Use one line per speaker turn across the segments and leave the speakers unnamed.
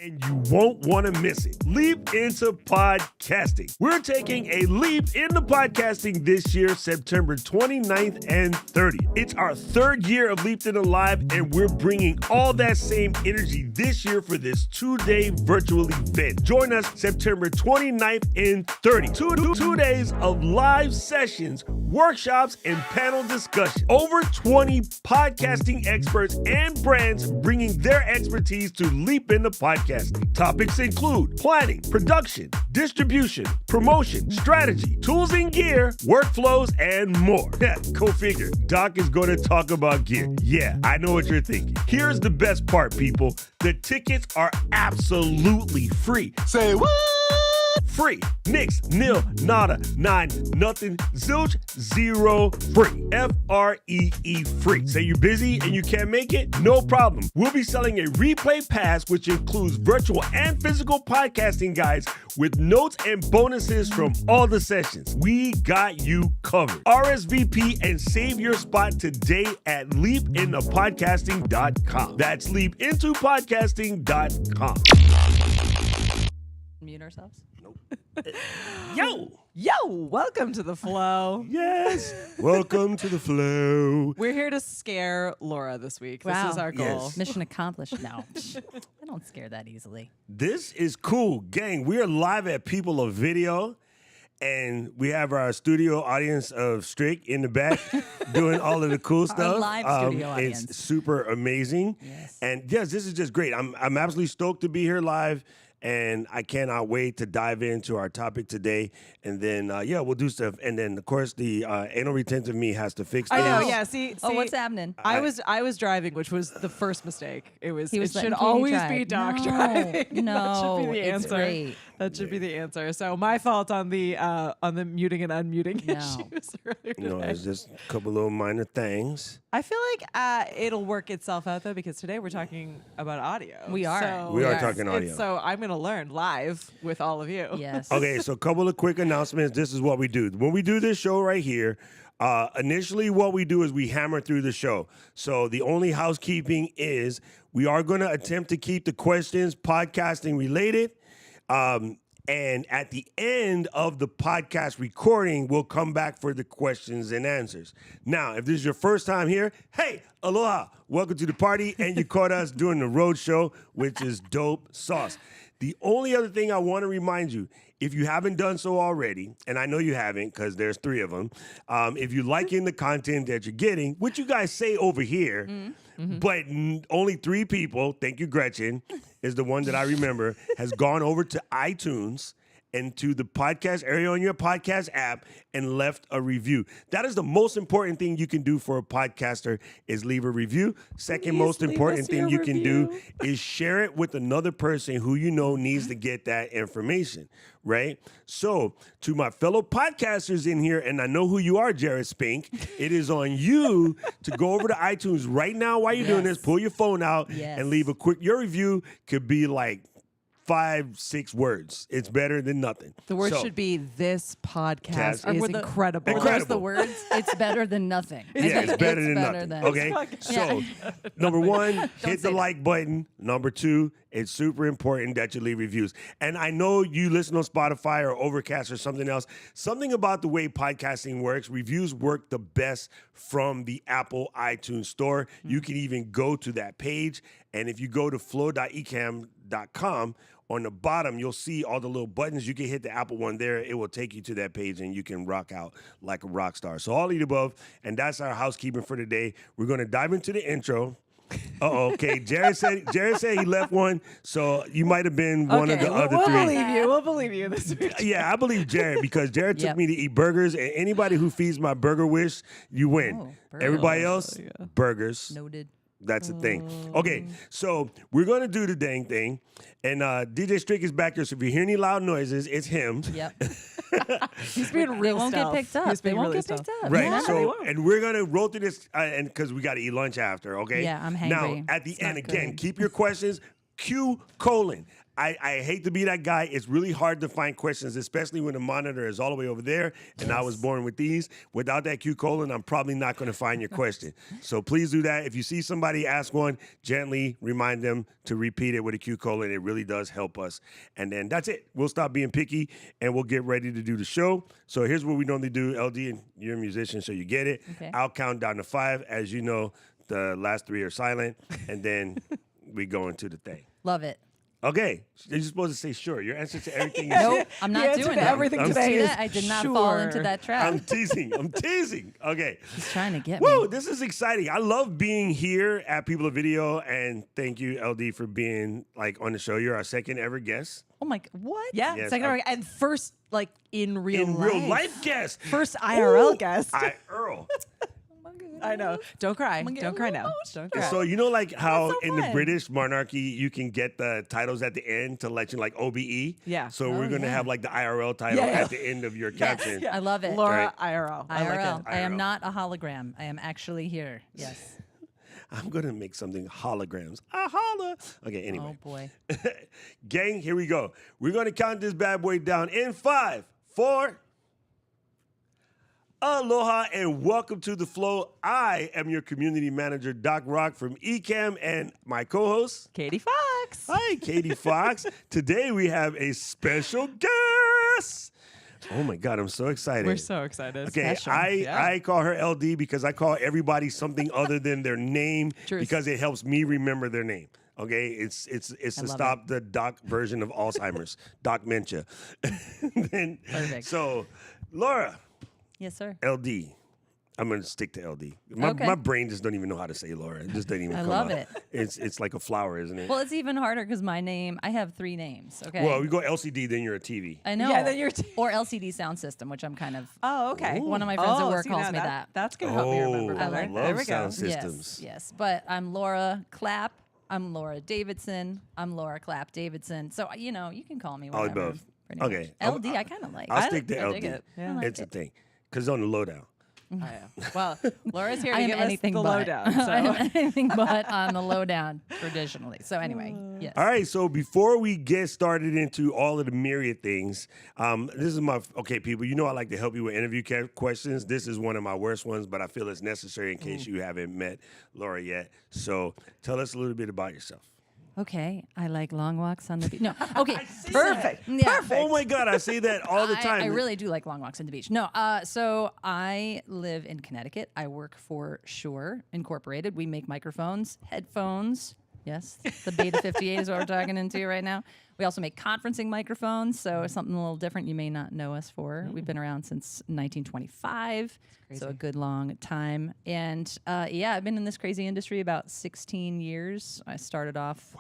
And you won't want to miss it. Leap into podcasting. We're taking a leap into podcasting this year, September 29th and 30th. It's our third year of Leaped Into Live, and we're bringing all that same energy this year for this 2-day virtual event. Join us September 29th and 30th. Two days of live sessions, workshops, and panel discussion. Over 20 podcasting experts and brands bringing their expertise to leap into podcasting. Topics include planning, production, distribution, promotion, strategy, tools and gear, workflows, and more. Yeah, go figure. Doc is going to talk about gear. Yeah, I know what you're thinking. Here's the best part, people. The tickets are absolutely free.
Say what?
Free. Nix, nil, nada, nine, nothing, zilch, zero, free. F-R-E-E, free. Say you're busy and you can't make it? No problem. We'll be selling a replay pass, which includes virtual and physical podcasting guides with notes and bonuses from all the sessions. We got you covered. RSVP and save your spot today at leapintopodcasting.com. That's leapintopodcasting.com.
Mute ourselves?
Nope. Yo!
Welcome to the flow.
Yes, welcome to the flow.
We're here to scare Laura this week. Wow. This is our goal.
Yes.
Mission accomplished. No, I don't scare that easily.
This is cool. Gang, we are live at People of Video, and we have our studio audience of Strick in the back doing all of the cool stuff.
Our live studio audience.
It's super amazing.
Yes.
And yes, this is just great. I'm absolutely stoked to be here live. And I cannot wait to dive into our topic today. And then, we'll do stuff. And then, of course, the anal retentive me has to fix this.
I know, yeah. See,
what's happening?
I was driving, which was the first mistake. It should
letting
always
Katie
be Doc
drive.
driving.
No,
that should be the
it's
answer.
great.
That should be the answer. So my fault on the muting and unmuting
No.
issues earlier today.
No, it's just a couple little minor things.
I feel like it'll work itself out though, because today we're talking about audio.
We are.
So
We are talking audio.
So I'm going to learn live with all of you.
Yes.
Okay, so a couple of quick announcements. This is what we do. When we do this show right here, initially what we do is we hammer through the show. So the only housekeeping is we are going to attempt to keep the questions podcasting related. And at the end of the podcast recording, we'll come back for the questions and answers. Now, if this is your first time here, hey, aloha. Welcome to the party. And you caught us doing the road show, which is dope sauce. The only other thing I want to remind you, if you haven't done so already, and I know you haven't because there's 3 of them, if you're liking the content that you're getting, which you guys say over here, but only 3 people, thank you, Gretchen, is the one that I remember, has gone over to iTunes and to the podcast area on your podcast app and left a review. That is the most important thing you can do for a podcaster is leave a review. Second most important thing you can do is share it with another person who you know needs to get that information, right? So to my fellow podcasters in here, and I know who you are, Jared Spink, it is on you to go over to iTunes right now while you're doing this, pull your phone out and leave a quick, your review could be like 5-6 words. It's better than nothing.
The word should be this podcast is incredible.
Where's the words? It's better than nothing.
It's better than nothing. Okay. So, number 1, hit the like button. Number 2, it's super important that you leave reviews. And I know you listen on Spotify or Overcast or something else. Something about the way podcasting works, reviews work the best from the Apple iTunes store. You can even go to that page. And if you go to flow.ecamm.com, on the bottom, you'll see all the little buttons. You can hit the Apple one there. It will take you to that page, and you can rock out like a rock star. So all of the above, and that's our housekeeping for today. We're going to dive into the intro. Okay. Jared said he left one, so you might have been one of the other 3.
We'll believe you this week.
Yeah, I believe Jared because Jared took me to eat burgers, and anybody who feeds my burger wish, you win. Everybody else, burgers.
Noted.
That's the thing. Okay, so we're going to do the dang thing. And DJ Strick is back there, so if you hear any loud noises, it's him.
Yep.
He's being real
They won't get picked up.
They won't get picked up.
Right,
Yeah.
so, and we're going to roll through this, and because we got to eat lunch after, okay?
Yeah, I'm hangry.
Now, at the
It's
end,
not
again,
good.
keep your questions, Q:. I hate to be that guy. It's really hard to find questions, especially when the monitor is all the way over there, and I was born with these. Without that Q:, I'm probably not going to find your question. So please do that. If you see somebody ask one, gently remind them to repeat it with a Q:. It really does help us. And then that's it. We'll stop being picky, and we'll get ready to do the show. So here's what we normally do. LD, and you're a musician, so you get it.
Okay.
I'll count down to 5. As you know, the last 3 are silent, and then we go into the thing.
Love it.
Okay, you're supposed to say sure. Your answer to everything you
Nope,
say.
I'm
The
not
answer
doing
to
that.
everything
I'm
today is
I did not fall into
sure.
that trap.
I'm teasing. Okay.
He's trying to get
Woo,
me.
this is exciting. I love being here at People of Video, and thank you, LD, for being like on the show. You're our second ever guest.
Oh my, what?
Yeah,
Yes,
second and first, like in real
life guest.
First IRL guest.
Earl.
I know. Don't cry. Don't cry now. Don't cry.
So you know, like how
so
in the
fun.
British monarchy you can get the titles at the end to let you like OBE.
Yeah.
So we're gonna have like the IRL title at the end of your caption.
I love it.
Laura
Right.
IRL. I
IRL.
like it.
I am
IRL.
not a hologram. I am actually here. Yes.
I'm gonna make something holograms. Holla. Okay. Anyway.
Oh boy.
Gang, here we go. We're going to count this bad boy down in 5, 4. Aloha and welcome to The Flow. I am your community manager, Doc Rock from Ecamm, and my co-host,
Katie Fawkes.
hi, Katie Fawkes. Today we have a special guest. Oh my God, I'm so excited.
We're so excited.
Okay,
Special.
I call her LD because I call everybody something other than their name
Truth.
because it helps me remember their name. Okay, it's to
love
stop the doc version of Alzheimer's, dementia. Then,
Perfect.
So, Laura,
Yes, sir.
LD. I'm gonna stick to LD. My brain just don't even know how to say Laura. It just doesn't even.
I
come
love
out.
it.
It's like a flower, isn't it?
Well, it's even harder because my name, I have 3 names. Okay.
Well, we go LCD, then you're a TV.
I know.
Yeah, then you're
or LCD sound system, which I'm kind of.
Oh, okay.
One of my friends at work
see,
calls
now
me that.
That's going to help me remember
Oh,
better.
I
like
love
there we go.
sound systems.
Yes. But I'm Laura Clapp. I'm Laura Davidson. I'm Laura Clapp Davidson. So, you know, you can call me
All
whatever.
above.
pretty
Okay.
much. LD, I kind of like.
I'll stick to
I
LD.
dig it. Yeah.
like
It's a
it.
thing because it's on the lowdown.
Oh, yeah. Well, Laura's here
I
to
am
give us
anything
the
but.
lowdown.
I am
So.
anything but on the lowdown traditionally. So anyway, yes.
All right, so before we get started into all of the myriad things, this is okay, people. You know I like to help you with interview questions. This is one of my worst ones, but I feel it's necessary in case you haven't met Laura yet. So tell us a little bit about yourself.
Okay, I like long walks on the beach. No, okay,
Perfect.
Yeah.
Perfect.
Oh my God, I say that all the time.
I really do like long walks on the beach. No, so I live in Connecticut. I work for Shure Incorporated. We make microphones, headphones. Yes, the Beta 58 is what we're talking into right now. We also make conferencing microphones, so something a little different you may not know us for. We've been around since 1925, so a good long time. And yeah, I've been in this crazy industry about 16 years. I started off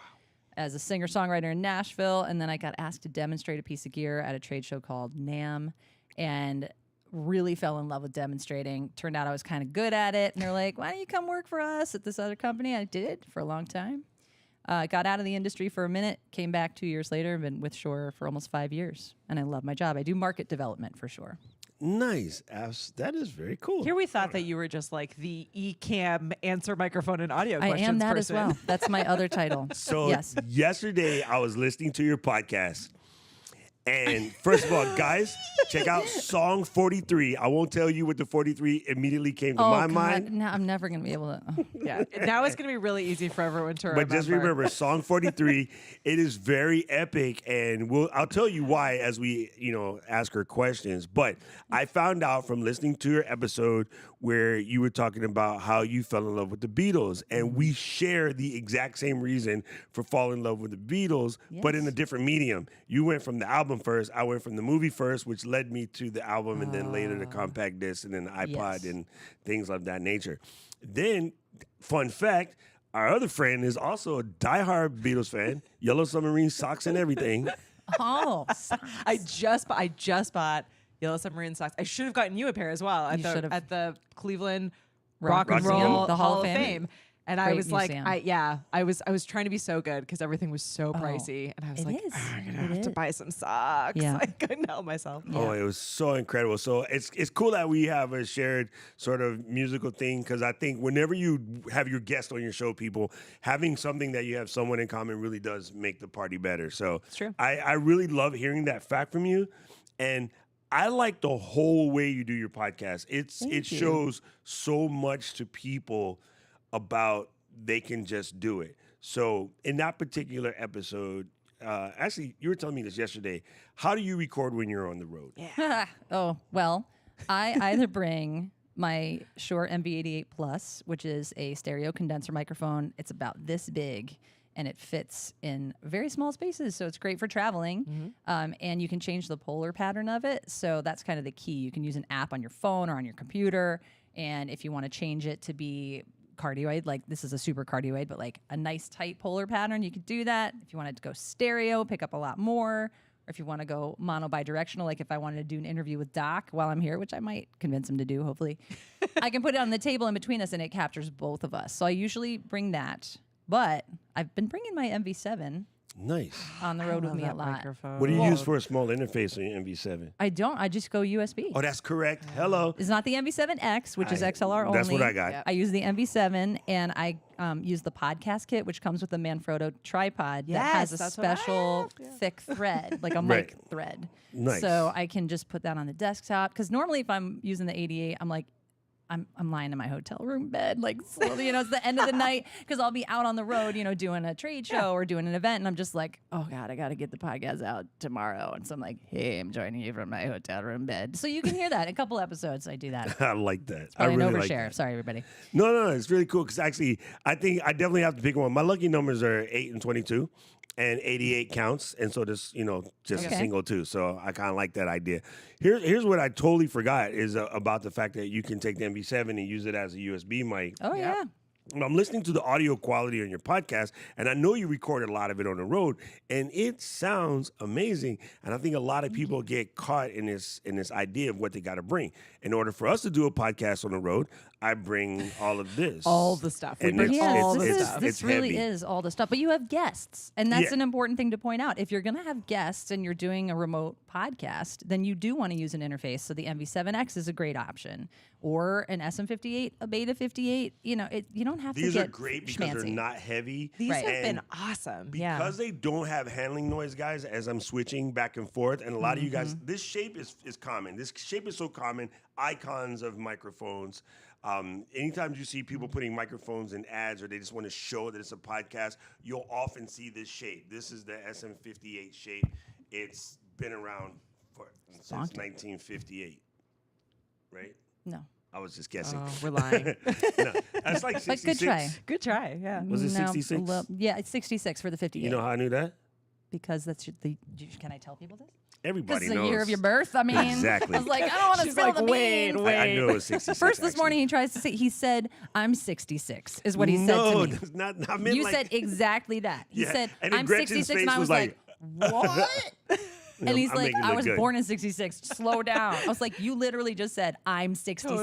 as a singer-songwriter in Nashville, and then I got asked to demonstrate a piece of gear at a trade show called NAMM, and really fell in love with demonstrating. Turned out I was kind of good at it, and they're like, why don't you come work for us at this other company? I did for a long time. Got out of the industry for a minute, came back 2 years later, been with Shure for almost 5 years, and I love my job. I do market development for Shure.
Nice. That is very cool.
Here we thought that you were just like the Ecamm answer microphone and audio questions
I am that
person.
as well. That's my other title.
So
yes.
yesterday I was listening to your podcast. And first of all, guys, check out song 43. I won't tell you what the 43 immediately came to my mind.
No, I'm never going to be able to.
Yeah, now it's going to be really easy for everyone to remember.
But just remember, song 43, it is very epic, and I'll tell you why as we, ask her questions. But I found out from listening to your episode where you were talking about how you fell in love with the Beatles, and we share the exact same reason for falling in love with the Beatles, but in a different medium. You went from the album first, I went from the movie first, which led me to the album, and then later the compact disc, and then the iPod, and things of that nature. Then, fun fact, our other friend is also a diehard Beatles fan, Yellow Submarine socks and everything.
Oh,
I just bought Yellow Submarine socks. I should have gotten you a pair as well at the Cleveland Rock and
Museum,
Roll
the
Hall of Fame. And I
Great
was
museum.
like, I was trying to be so good because everything was so pricey, and I was
It
like,
is.
I'm gonna have to buy some socks.
Yeah.
I couldn't help myself.
Oh, it was so incredible. So it's cool that we have a shared sort of musical thing, because I think whenever you have your guest on your show, people, having something that you have someone in common really does make the party better. So
It's true.
I really love hearing that fact from you. And I like the whole way you do your podcast. It shows so much to people about they can just do it. So in that particular episode, actually, you were telling me this yesterday. How do you record when you're on the road?
Yeah.
Oh, well, I either bring my Shure MV88 Plus, which is a stereo condenser microphone. It's about this big, and it fits in very small spaces, so it's great for traveling. And you can change the polar pattern of it, so that's kind of the key. You can use an app on your phone or on your computer, and if you want to change it to be cardioid, like this is a super cardioid, but like a nice tight polar pattern, you could do that. If you wanted to go stereo, pick up a lot more. Or if you want to go mono bidirectional, like if I wanted to do an interview with Doc while I'm here, which I might convince him to do, hopefully, I can put it on the table in between us and it captures both of us. So I usually bring that, but I've been bringing my MV7
Nice.
on the road with
love
me a
that
lot.
microphone.
What do you use for a small interface on your MV7?
I don't. I just go USB.
Oh, that's correct. Hello.
It's not the MV7X, which is XLR only.
That's what I got.
Yep.
I use the MV7, and I use the podcast kit, which comes with a Manfrotto tripod that has a
that's what I
special
have,
thick thread, like a
Right.
mic thread.
Nice.
So I can just put that on the desktop. Because normally, if I'm using the 88, I'm like, I'm lying in my hotel room bed, like slowly, it's the end of the night, because I'll be out on the road, doing a trade show or doing an event, and I'm just like, oh God, I got to get the podcast out tomorrow. And so I'm like, hey, I'm joining you from my hotel room bed. So you can hear that. A couple episodes, I do that.
I like that.
I
I really
overshare.
like that.
Sorry, everybody.
No, it's really cool because actually, I think I definitely have to pick one. My lucky numbers are 8 and 22, and 88 counts, and so just just
Okay.
a single too. So I kind of like that idea. Here's what I totally forgot is about the fact that you can take the MV7 and use it as a USB mic.
Oh,
Yep.
yeah.
I'm listening to the audio quality on your podcast, and I know you recorded a lot of it on the road, and it sounds amazing. And I think a lot of people get caught in this idea of what they got to bring. In order for us to do a podcast on the road, I bring all of this,
All the stuff. We
And
bring
it's-
all the
it's-
stuff.
This
it's
really
heavy.
is all the stuff. But you have guests, and that's
Yeah.
an important thing to point out. If you're going to have guests and you're doing a remote podcast, then you do want to use an interface. So the MV7X is a great option, or an SM58, a Beta 58. You don't have
These
to
are
get
great because they're
schmancy.
not heavy.
These
Right.
have been
And
awesome.
Because they don't have handling noise, guys, as I'm switching back and forth, and a lot of you guys, this shape is common. This shape is so common. Icons of microphones. Anytime you see people putting microphones in ads or they just want to show that it's a podcast, you'll often see this shape. This is the SM58 shape. It's been around since 1958, right?
No.
I was just guessing.
Oh, we're lying.
No, that's like 66.
But good try.
Good try. Yeah.
Was it 66?
Yeah, it's 66 for the 58.
You know how I knew that?
Because that's can I tell people this?
Everybody
Because
knows.
the year of your birth. I mean,
Exactly.
I was like, I don't want to
She's
spill
like,
the beans.
wait.
I knew it was 66.
First this morning he tries to say, he said, I'm 66 is what he said to me.
That's not, I meant
You
like,
said exactly that. He
Yeah,
said,
and then
I'm
Gretchen's
66
face
and I was like, what? And he's
I'm
like,
making it
I
look
was
good.
born in 66. Slow down. I was like, you literally just said, I'm 66.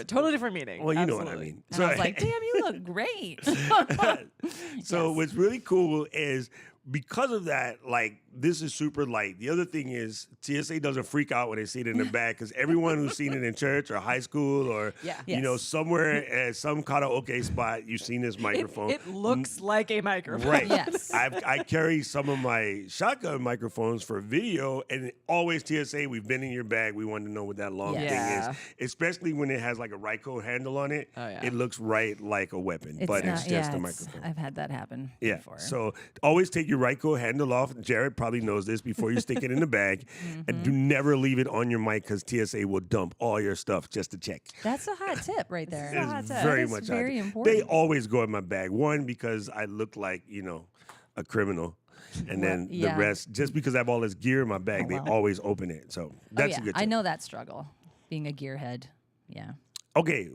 Totally different meaning.
well, you know
Absolutely.
what I mean.
And I was like, damn, you look great.
So
Yes.
what's really cool is because of that, like, this is super light. The other thing is TSA doesn't freak out when they see it in the bag because everyone who's seen it in church or high school or, you know,
Yes.
somewhere at some karaoke spot, you've seen this microphone.
It looks like a microphone.
Right.
Yes.
I carry some of my shotgun microphones for video, and always TSA, we've been in your bag. We want to know what that long
Yes.
thing
Yeah.
is, especially when it has like a Ryco handle on it.
Oh, yeah.
It looks right like a weapon, but it's just a microphone.
I've had that happen
Yeah.
before.
So always take your Ryco handle off. Jared probably knows this before you stick it in the bag, and do never leave it on your mic because TSA will dump all your stuff just to check.
That's a hot tip right there.
It's very
That
much
is
hot.
very important.
They always go in my bag. One, because I look like, a criminal. And then
yeah.
the rest, just because I have all this gear in my bag,
Oh, well.
they always open it. So that's a good
I
tip.
know that struggle, being a gearhead. Yeah.
Okay,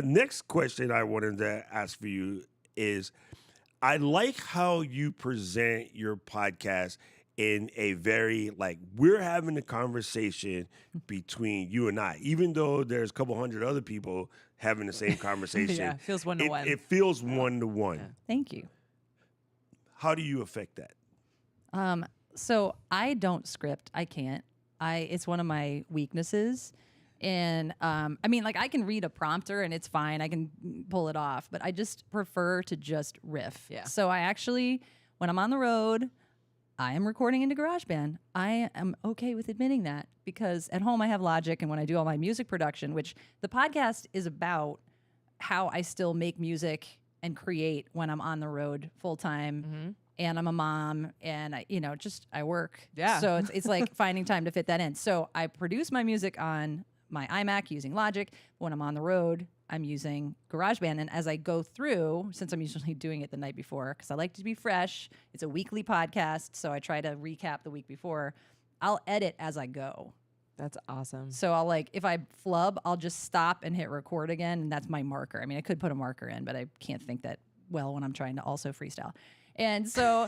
next question I wanted to ask for you is, I like how you present your podcast in a very, like, we're having a conversation between you and I, even though there's a couple hundred other people having the same conversation.
Yeah, feels one-to-one.
It feels one-to-one.
Thank you.
How do you affect that?
So I don't script. I can't. It's one of my weaknesses. And I mean, like, I can read a prompter and it's fine. I can pull it off, but I just prefer to just riff.
Yeah.
So I actually, when I'm on the road, I am recording into GarageBand. I am okay with admitting that because at home I have Logic, and when I do all my music production, which the podcast is about how I still make music and create when I'm on the road full time. And I'm a mom, and I work.
Yeah.
So it's like finding time to fit that in. So I produce my music on my iMac using Logic. When I'm on the road, I'm using GarageBand. And as I go through, since I'm usually doing it the night before, because I like to be fresh, it's a weekly podcast, so I try to recap the week before. I'll edit as I go.
That's awesome.
So I'll, like, if I flub, I'll just stop and hit record again, and that's my marker. I mean, I could put a marker in, but I can't think that well when I'm trying to also freestyle. And so,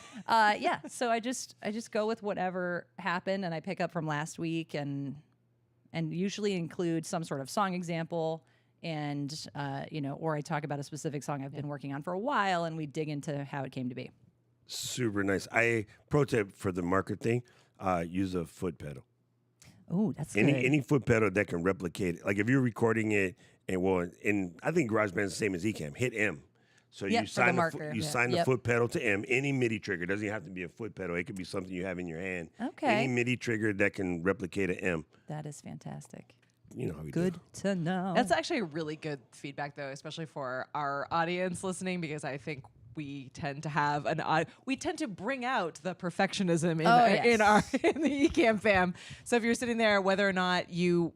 so I just go with whatever happened, and I pick up from last week, and usually include some sort of song example, and or I talk about a specific song I've been working on for a while, and we dig into how it came to be.
Super nice. Pro tip for the marker thing, use a foot pedal.
Oh, that's good.
Any foot pedal that can replicate it. Like if you're recording it, and I think GarageBand's the same as Ecamm, hit M. So
Yep,
you
for the
sign
marker.
sign the foot pedal to M. Any MIDI trigger, doesn't even have to be a foot pedal. It could be something you have in your hand.
Okay.
Any MIDI trigger that can replicate an M.
That is fantastic.
You know how we do.
Good to know.
That's actually really good feedback, though, especially for our audience listening, because I think we tend to have we tend to bring out the perfectionism in the Ecamm fam. So if you're sitting there, whether or not you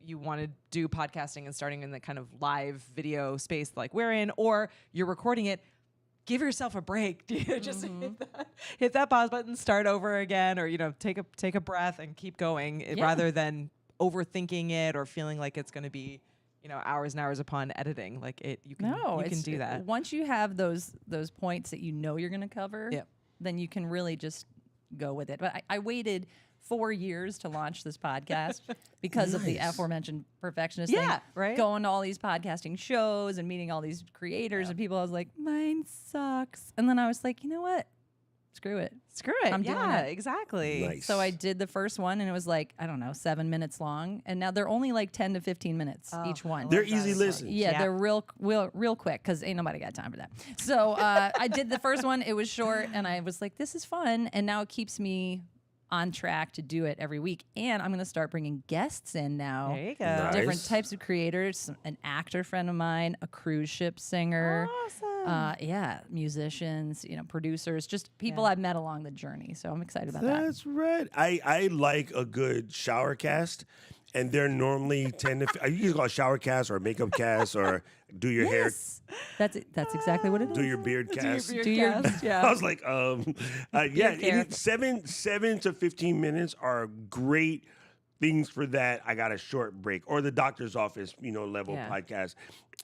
want to do podcasting and starting in the kind of live video space like we're in, or you're recording it, give yourself a break. Just hit that pause button, start over again, or take a breath and keep going, rather than overthinking it or feeling like it's going to be hours and hours upon editing. Like you can do that.
Once you have those points that you're going to cover, then you can really just go with it. But I waited 4 years to launch this podcast because of the aforementioned perfectionist thing.
Yeah, right.
Going to all these podcasting shows and meeting all these creators and people, I was like, mine sucks. And then I was like, you know what? Screw it. I'm doing it.
Exactly.
Nice.
So I did the first one, and it was like, I don't know, 7 minutes long. And now they're only like 10 to 15 minutes each one.
They're easy listens.
Yeah, they're real quick because ain't nobody got time for that. So I did the first one. It was short, and I was like, this is fun. And now it keeps me on track to do it every week. And I'm going to start bringing guests in now.
There you go.
Nice.
Different types of creators, an actor friend of mine, a cruise ship singer.
Awesome.
Yeah, musicians, producers, just people I've met along the journey. So I'm excited about
That's right. I like a good shower cast. And they're normally 10 to... You can call it shower cast or makeup cast or do your hair...
That's exactly what it is.
Do your beard cast.
Do your cast, yeah.
I was like, yeah, 7 to 15 minutes are great things for that. I got a short break or the doctor's office, level podcast.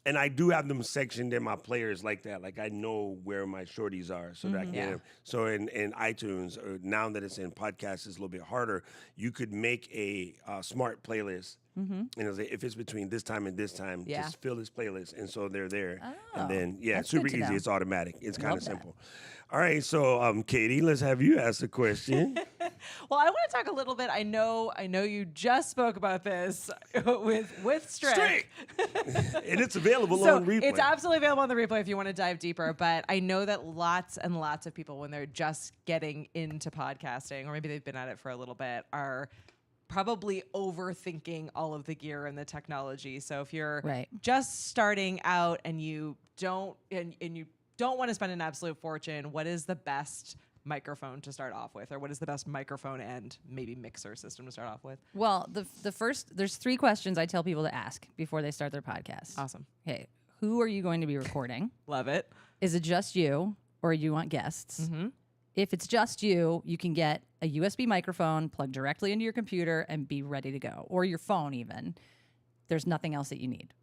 And I do have them sectioned in my players like that. Like I know where my shorties are so that I can. So in iTunes, now that it's in podcasts, it's a little bit harder. You could make a smart playlist. And if it's between this time and this time, just fill this playlist. And so they're there.
Oh,
and then,
that's
super
good to
easy.
know.
It's automatic. It's kind of
Love that.
simple. All right. So, Katie, let's have you ask a question.
Well, I want to talk a little bit. I know you just spoke about this with Strick.
And it's available
So
on replay.
it's absolutely available on the replay if you want to dive deeper. But I know that lots and lots of people, when they're just getting into podcasting, or maybe they've been at it for a little bit, are probably overthinking all of the gear and the technology. So if you're just starting out and you don't want to spend an absolute fortune, what is the best microphone to start off with, or what is the best microphone and maybe mixer system to start off with?
Well, the first, there's 3 questions I tell people to ask before they start their podcast.
Awesome.
Okay, who are you going to be recording?
Love it.
Is it just you, or do you want guests? If it's just you, you can get a USB microphone, plug directly into your computer, and be ready to go, or your phone even. There's nothing else that you need.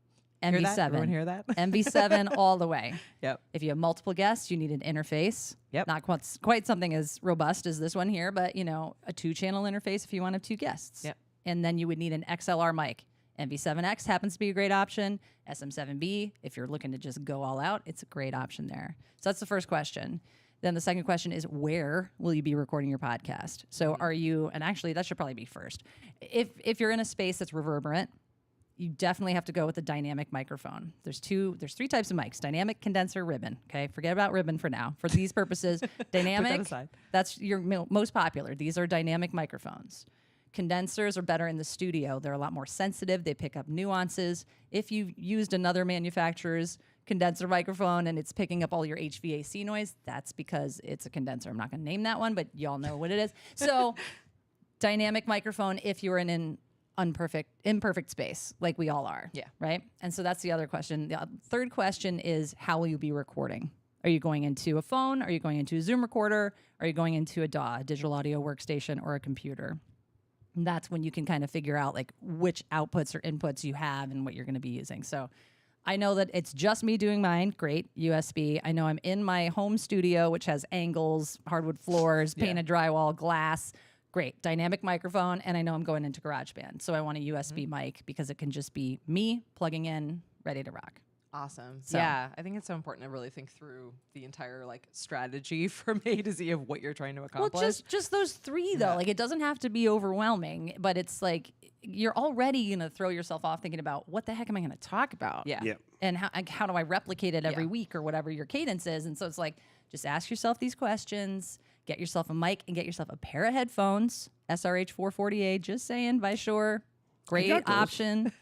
MV7.
Everyone hear that?
MV7 all the way.
Yep.
If you have multiple guests, you need an interface.
Yep.
Not quite something as robust as this one here, but a 2-channel interface if you want to have 2 guests.
Yep.
And then you would need an XLR mic. MV7X happens to be a great option. SM7B, if you're looking to just go all out, it's a great option there. So that's the first question. Then the second question is, where will you be recording your podcast? So are you, and actually that should probably be first. If you're in a space that's reverberant, you definitely have to go with the dynamic microphone. There's 3 types of mics: dynamic, condenser, ribbon. Okay, forget about ribbon for now. For these purposes, dynamic,
aside.
that's your most popular. These are dynamic microphones. Condensers are better in the studio. They're a lot more sensitive. They pick up nuances. If you've used another manufacturer's condenser microphone and it's picking up all your HVAC noise, that's because it's a condenser. I'm not going to name that one, but y'all know what it is. So dynamic microphone if you're in an imperfect space, like we all are.
Yeah.
Right? And so that's the other question. The third question is, how will you be recording? Are you going into a phone? Are you going into a Zoom recorder? Are you going into a DAW, a digital audio workstation, or a computer? And that's when you can kind of figure out like which outputs or inputs you have and what you're going to be using. So I know that it's just me doing mine. Great, USB. I know I'm in my home studio, which has angles, hardwood floors, painted drywall, glass. Great, dynamic microphone. And I know I'm going into GarageBand. So I want a USB mic because it can just be me plugging in, ready to rock.
Awesome.
So-
Yeah, I think it's so important to really think through the entire strategy from A to Z of what you're trying to accomplish.
Well, just those 3 though.
Yeah.
Like it doesn't have to be overwhelming, but it's like you're already gonna throw yourself off thinking about what the heck am I gonna talk about?
Yeah.
Yep.
And how do I replicate it every
Yeah.
week or whatever your cadence is? And so it's like just ask yourself these questions, get yourself a mic, and get yourself a pair of headphones. SRH 440A, just saying, by Shure. Great
got those.
option.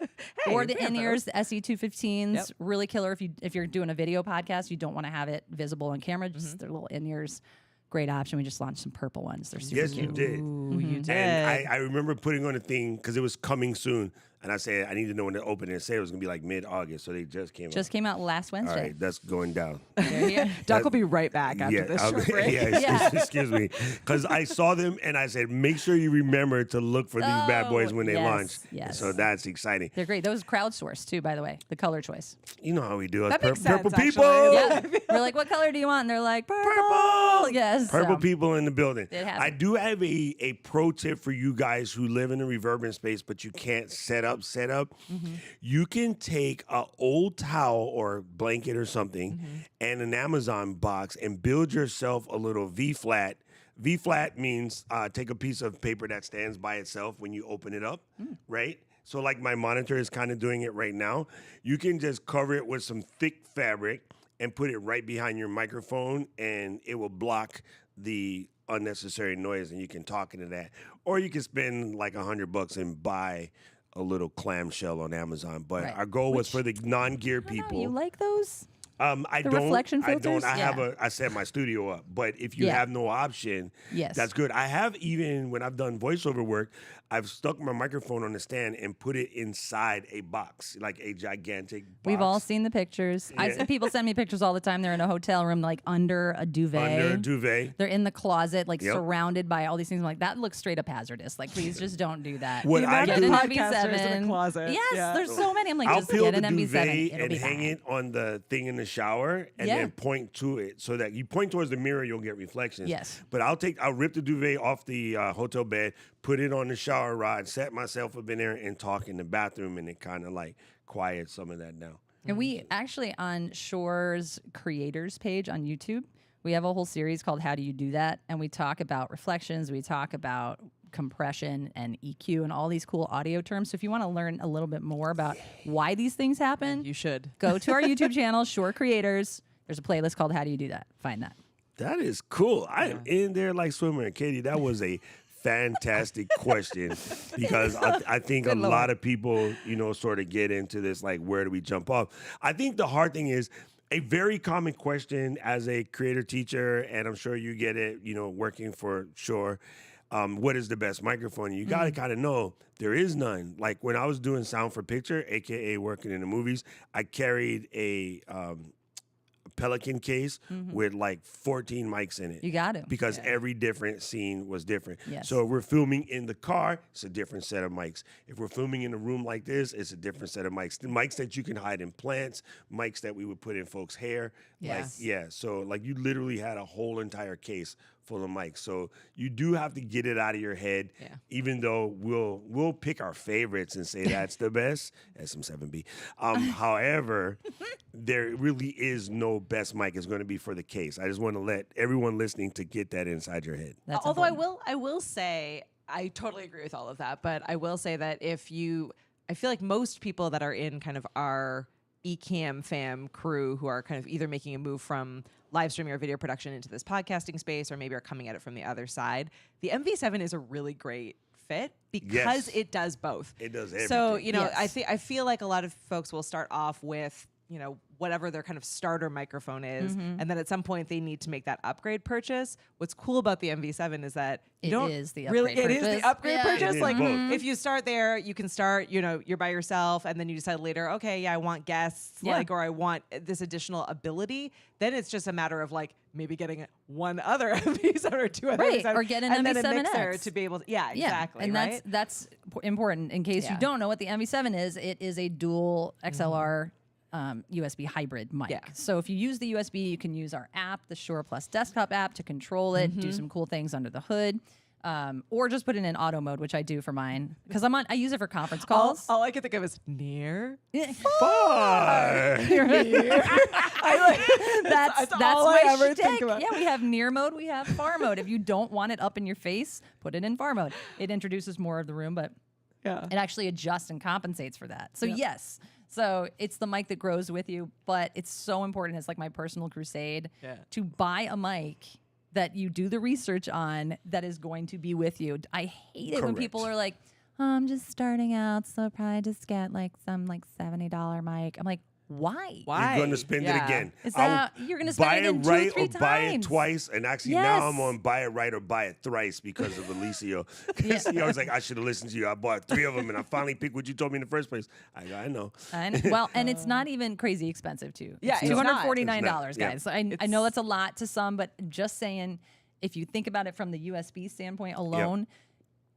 Hey,
or the
we have
in-ears, the SE215s,
Yep.
really killer if you're doing a video podcast, you don't want to have it visible on camera, just their little in-ears. Great option. We just launched some purple ones. They're super
Yes,
cute.
you did.
Ooh, you did.
And I remember putting on a thing because it was coming soon. And I said, I need to know when to open it. It said it was going to be like mid-August. So they just came out.
Just came out last
All
Wednesday.
right, that's going down.
There you go.
Doc will be right back after this short break.
Excuse me. Because I saw them and I said, make sure you remember to look for these bad boys when they
yes,
launch.
yes.
So that's exciting.
They're great. Those crowdsourced too, by the way. The color choice.
You know how we do it.
That makes
Purple
sense,
people.
actually.
Yeah. We're like, what color do you want? And they're like, purple.
Purple.
Yes.
Purple
so.
people in the building.
It happens.
I do have a pro tip for you guys who live in a reverberant space, but you can't set up. You can take an old towel or blanket or something and an Amazon box and build yourself a little V-flat. V-flat means take a piece of paper that stands by itself when you open it up, right? So like my monitor is kind of doing it right now. You can just cover it with some thick fabric and put it right behind your microphone, and it will block the unnecessary noise, and you can talk into that. Or you can spend like $100 and buy a little clamshell on Amazon. But our goal was for the non-gear people.
You like those?
I don't.
Reflection filters?
I set my studio up, but if you have no option, that's good. I have, even when I've done voiceover work, I've stuck my microphone on the stand and put it inside a box, like a gigantic box.
We've all seen the pictures. People send me pictures all the time. They're in a hotel room, like under a duvet.
Under a duvet.
They're in the closet, like surrounded by all these things. I'm like, that looks straight up hazardous. Like, please just don't do that.
What I
get
do,
an MV7 in the closet.
Yes, there's so many. I'm like,
I'll
just
peel
get
the
an MV7
duvet and hang it on the thing in the shower, and then point to it, so that you point towards the mirror, you'll get reflections.
Yes.
But I'll rip the duvet off the hotel bed, put it on the shower rod, set myself up in there, and talk in the bathroom, and it kind of like quiets some of that down.
And we actually, on Shore's creators page on YouTube, we have a whole series called How Do You Do That? And we talk about reflections, we talk about compression and EQ and all these cool audio terms. So if you want to learn a little bit more about why these things happen,
you should
go to our YouTube channel, Shore Creators. There's a playlist called How Do You Do That? Find that.
That is cool. I am in there like swimming. And Katie, that was a fantastic question, because I think a lot of people, sort of get into this, like, where do we jump off? I think the hard thing is, a very common question as a creator teacher, and I'm sure you get it, working for Shore, what is the best microphone? You got to kind of know there is none. Like when I was doing sound for picture, AKA working in the movies, I carried a Pelican case with like 14 mics in it.
You got to.
Because every different scene was different.
Yes.
So if we're filming in the car, it's a different set of mics. If we're filming in a room like this, it's a different set of mics. The mics that you can hide in plants, mics that we would put in folks' hair.
Yes.
So like you literally had a whole entire case full of mics. So you do have to get it out of your head, even though we'll pick our favorites and say that's the best, SM7B. However, there really is no best mic. It's going to be for the case. I just want to let everyone listening to get that inside your head.
That's
Although
important.
I will say, I totally agree with all of that, but I will say that I feel like most people that are in kind of our Ecamm fam crew who are kind of either making a move from live streaming or video production into this podcasting space, or maybe are coming at it from the other side, the MV7 is a really great fit because it does both.
It does everything.
So, I feel like a lot of folks will start off with, whatever their kind of starter microphone is, and then at some point they need to make that upgrade purchase. What's cool about the MV7 is that it is the upgrade purchase. Like if you start there, you can start, you're by yourself, and then you decide later, okay, I want guests, or I want this additional ability. Then it's just a matter of like maybe getting one other MV7 or two other MV7,
or get an
and
MV7X
then a mixer to be able to, exactly.
And that's important in case you don't know what the MV7 is. It is a dual XLR USB hybrid mic.
Yeah.
So if you use the USB, you can use our app, the Shure Plus desktop app, to control it, do some cool things under the hood, or just put it in auto mode, which I do for mine because I use it for conference calls.
All I can think of is near.
Far.
That's
all
my
I ever
shtick.
think about.
Yeah, we have near mode, we have far mode. If you don't want it up in your face, put it in far mode. It introduces more of the room, but it actually adjusts and compensates for that. So yes. So it's the mic that grows with you, but it's so important. It's like my personal crusade to buy a mic that you do the research on that is going to be with you. I hate it when people are like, I'm just starting out, so I'll probably just get like some like $70 mic. I'm like, why?
You're going to spend it again.
Is that you're going to spend it again 2-3
times?
times?
Buy it twice, and actually now I'm on buy it right or buy it thrice because of Alicio. He always like, I should have listened to you. I bought 3 of them, and I finally picked what you told me in the first place. I go, I know.
Well, and it's not even crazy expensive too.
Yeah,
it's $249, guys.
Yeah.
So I know that's a lot to some, but just saying, if you think about it from the USB standpoint alone.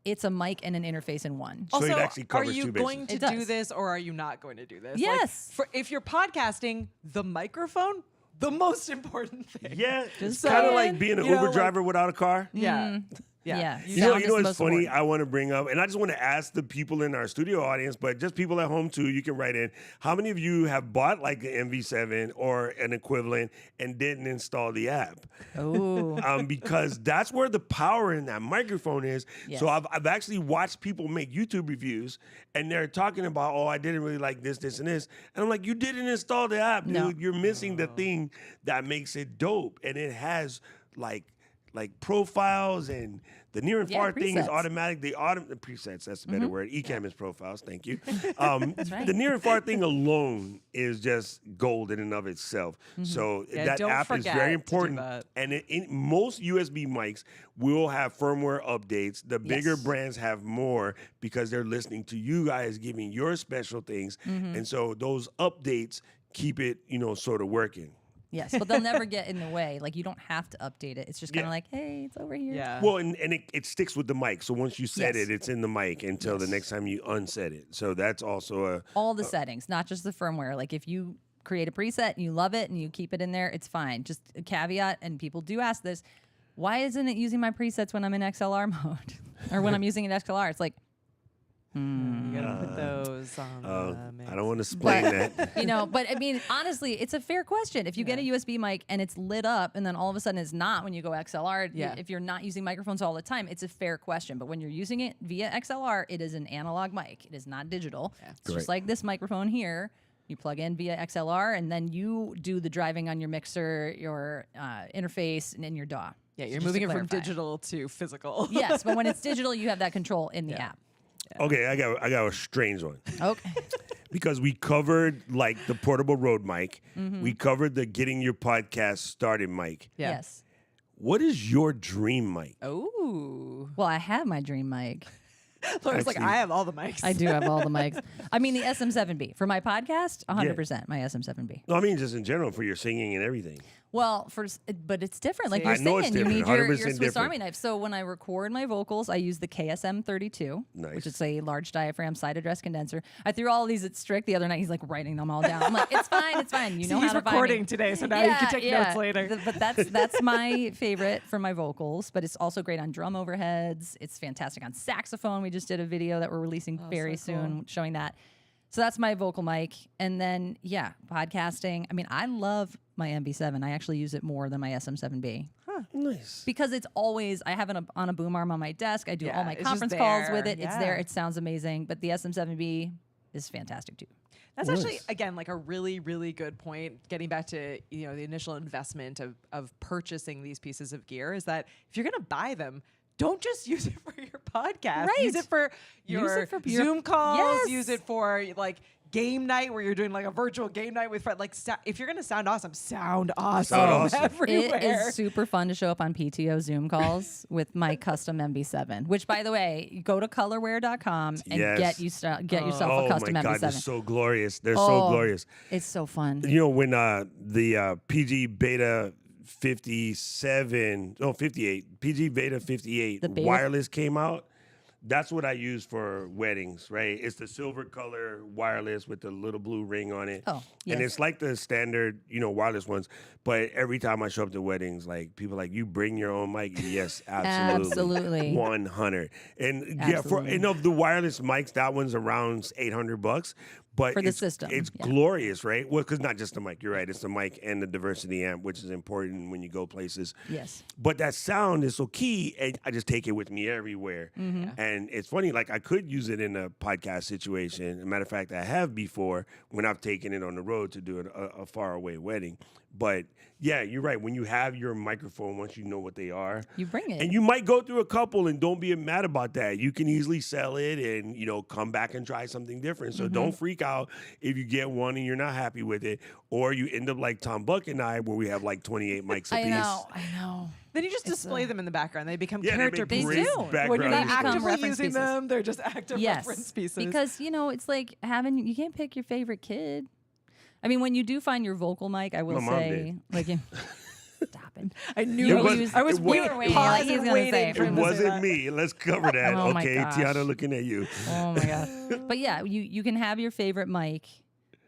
It's a mic and an interface in one.
So
Also,
it actually covers
are you
2 bases.
going to do this or are you not going to do this?
Yes.
Like, if you're podcasting, the microphone, the most important thing.
Yeah, it's
Just
kind of
saying.
like being an Uber driver without a car.
Yeah.
Yeah.
You know what's funny? I want to bring up, and I just want to ask the people in our studio audience, but just people at home too, you can write in. How many of you have bought like an MV7 or an equivalent and didn't install the app?
Oh.
Because that's where the power in that microphone is.
Yes.
So I've actually watched people make YouTube reviews, and they're talking about, I didn't really like this, and this. And I'm like, you didn't install the app, dude.
No.
You're missing the thing that makes it dope. And it has like profiles, and the near and far thing is automatic. The presets, that's a better word. Ecamm is profiles. Thank you.
That's right.
The near and far thing alone is just gold in and of itself. So that app is very important. And in most USB mics will have firmware updates. The bigger brands have more because they're listening to you guys giving your special things. And so those updates keep it, sort of working.
Yes, but they'll never get in the way. Like, you don't have to update it. It's just kind of like, hey, it's over here.
Yeah.
Well, and it sticks with the mic. So once you set it, it's in the mic until the next time you unset it. So that's also
all the settings, not just the firmware. Like, if you create a preset and you love it and you keep it in there, it's fine. Just a caveat, and people do ask this, why isn't it using my presets when I'm in XLR mode? Or when I'm using an XLR? It's like,
you gotta put those on the mix.
I don't want to explain that.
But I mean, honestly, it's a fair question. If you get a USB mic and it's lit up and then all of a sudden it's not when you go XLR, if you're not using microphones all the time, it's a fair question. But when you're using it via XLR, it is an analog mic. It is not digital. Yeah. It's just like this microphone here. You plug in via XLR and then you do the driving on your mixer, your interface, and in your DAW.
Yeah, you're moving it from digital to physical.
Yes, but when it's digital, you have that control in the app.
Yeah. Okay, I got a strange one.
Okay.
Because we covered like the portable Rode mic. We covered the getting your podcast started mic.
Yeah.
Yes.
What is your dream mic?
Oh.
Well, I have my dream mic.
Laura's like, I have all the mics.
I do have all the mics. I mean, the SM7B. For my podcast, 100% my SM7B.
No, I mean just in general for your singing and everything.
Well, but it's different. Like you're
I know
singing,
it's
you need
different,
your
100%
Swiss
different.
Army knife. So when I record my vocals, I use the KSM32, which is a large diaphragm side address condenser. I threw all of these at Strick the other night. He's like writing them all down. I'm like, it's fine, it's fine. You know
he's
how to
recording
find me.
today, so now you can take notes later.
But that's my favorite for my vocals. But it's also great on drum overheads. It's fantastic on saxophone. We just did a video that we're releasing very soon showing that. So that's my vocal mic. And then, podcasting. I mean, I love my MV7. I actually use it more than my SM7B.
Nice.
Because it's always, I have it on a boom arm on my desk. I do all my conference calls with it. It's there. It sounds amazing. But the SM7B is fantastic too.
That's actually, again, like a really, really good point. Getting back to, the initial investment of purchasing these pieces of gear is that if you're going to buy them, don't just use it for your podcast.
Right.
Use it for your Zoom calls.
Yes.
Use it for like game night where you're doing like a virtual game night with friends. Like if you're gonna sound awesome, sound awesome everywhere.
It is super fun to show up on PTO Zoom calls with my custom MB7. Which, by the way, you go to colorware.com and get yourself a custom MB7.
Oh my God, they're so glorious. They're so glorious.
It's so fun.
When the PG Beta 58, PG Beta 58 wireless came out, that's what I use for weddings, right? It's the silver color wireless with the little blue ring on it.
Oh, yes.
And it's like the standard, wireless ones. But every time I show up to weddings, like people are like, you bring your own mic? Yes, absolutely. 100. And of the wireless mics, that one's around $800. But
for the system,
it's glorious, right? Well, because not just the mic, you're right. It's the mic and the diversity amp, which is important when you go places.
Yes.
But that sound is so key, and I just take it with me everywhere. And it's funny, like I could use it in a podcast situation. As a matter of fact, I have before when I've taken it on the road to do a faraway wedding. But yeah, you're right. When you have your microphone, once you know what they are,
you bring it.
And you might go through a couple and don't be mad about that. You can easily sell it and, come back and try something different. So don't freak out if you get one and you're not happy with it. Or you end up like Tom Buck and I, where we have like 28 mics apiece.
I know.
Then you just display them in the background. They become character pieces.
They do.
When you're not actively
reference
using
pieces.
them, they're just active reference pieces.
Because, it's like you can't pick your favorite kid. I mean, when you do find your vocal mic, I will say, like, stop it.
I knew I was waiting.
It wasn't me. Let's cover that.
Oh
okay,
my gosh.
Tiana looking at you.
Oh my God. But yeah, you can have your favorite mic,